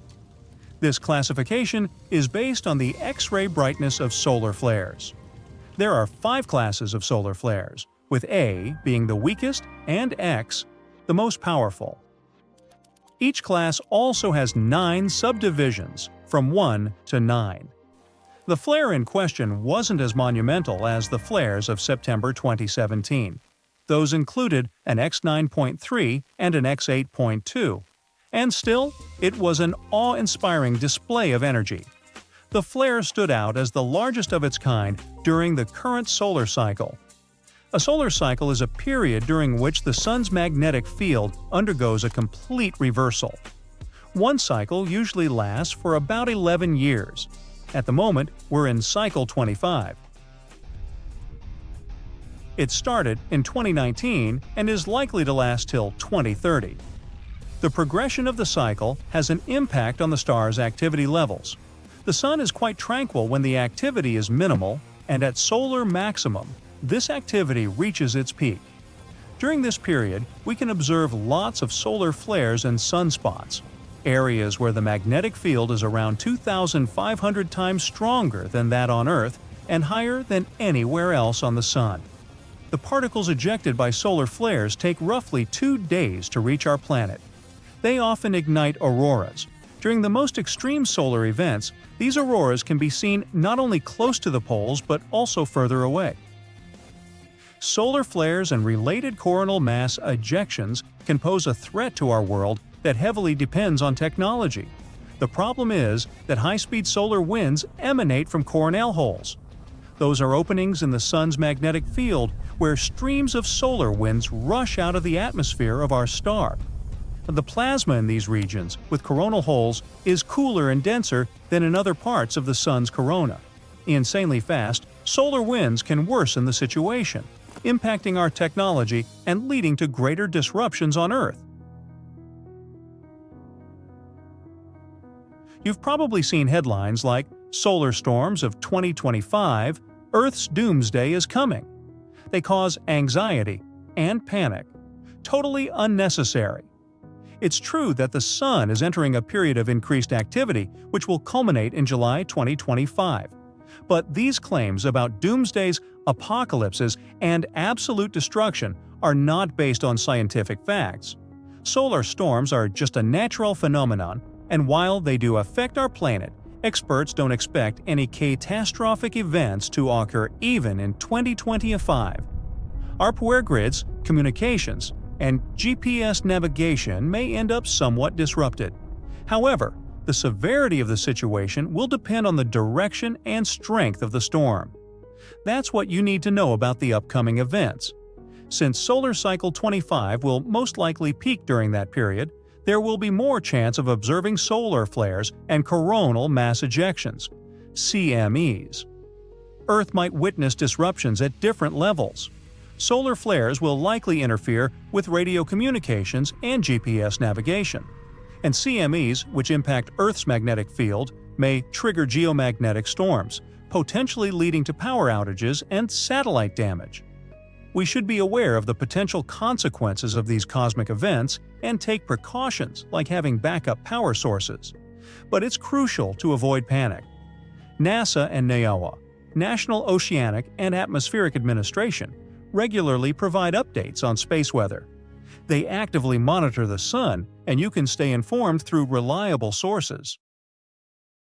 This classification is based on the X-ray brightness of solar flares. There are 5 classes of solar flares, with A being the weakest and X the most powerful. Each class also has 9 subdivisions, from 1 to 9. The flare in question wasn't as monumental as the flares of September 2017. Those included an X9.3 and an X8.2. And still, it was an awe-inspiring display of energy. The flare stood out as the largest of its kind during the current solar cycle. A solar cycle is a period during which the sun's magnetic field undergoes a complete reversal. One cycle usually lasts for about 11 years. At the moment, we're in cycle 25. It started in 2019 and is likely to last till 2030. The progression of the cycle has an impact on the star's activity levels. The sun is quite tranquil when the activity is minimal, and at solar maximum, this activity reaches its peak. During this period, we can observe lots of solar flares and sunspots, areas where the magnetic field is around 2,500 times stronger than that on Earth and higher than anywhere else on the sun. The particles ejected by solar flares take roughly 2 days to reach our planet. They often ignite auroras. During the most extreme solar events, these auroras can be seen not only close to the poles but also further away. Solar flares and related coronal mass ejections can pose a threat to our world that heavily depends on technology. The problem is that high-speed solar winds emanate from coronal holes. Those are openings in the sun's magnetic field where streams of solar winds rush out of the atmosphere of our star. The plasma in these regions, with coronal holes, is cooler and denser than in other parts of the sun's corona. Insanely fast, solar winds can worsen the situation, impacting our technology and leading to greater disruptions on Earth. You've probably seen headlines like, "Solar storms of 2025, Earth's doomsday is coming." They cause anxiety and panic. Totally unnecessary. It's true that the sun is entering a period of increased activity, which will culminate in July 2025. But these claims about doomsdays, apocalypses, and absolute destruction are not based on scientific facts. Solar storms are just a natural phenomenon, and while they do affect our planet, experts don't expect any catastrophic events to occur even in 2025. Our power grids, communications, and GPS navigation may end up somewhat disrupted. However, the severity of the situation will depend on the direction and strength of the storm. That's what you need to know about the upcoming events. Since solar cycle 25 will most likely peak during that period, there will be more chance of observing solar flares and coronal mass ejections, CMEs. Earth might witness disruptions at different levels. Solar flares will likely interfere with radio communications and GPS navigation. And CMEs, which impact Earth's magnetic field, may trigger geomagnetic storms, potentially leading to power outages and satellite damage. We should be aware of the potential consequences of these cosmic events and take precautions like having backup power sources. But it's crucial to avoid panic. NASA and NOAA, National Oceanic and Atmospheric Administration, regularly provide updates on space weather. They actively monitor the sun, and you can stay informed through reliable sources.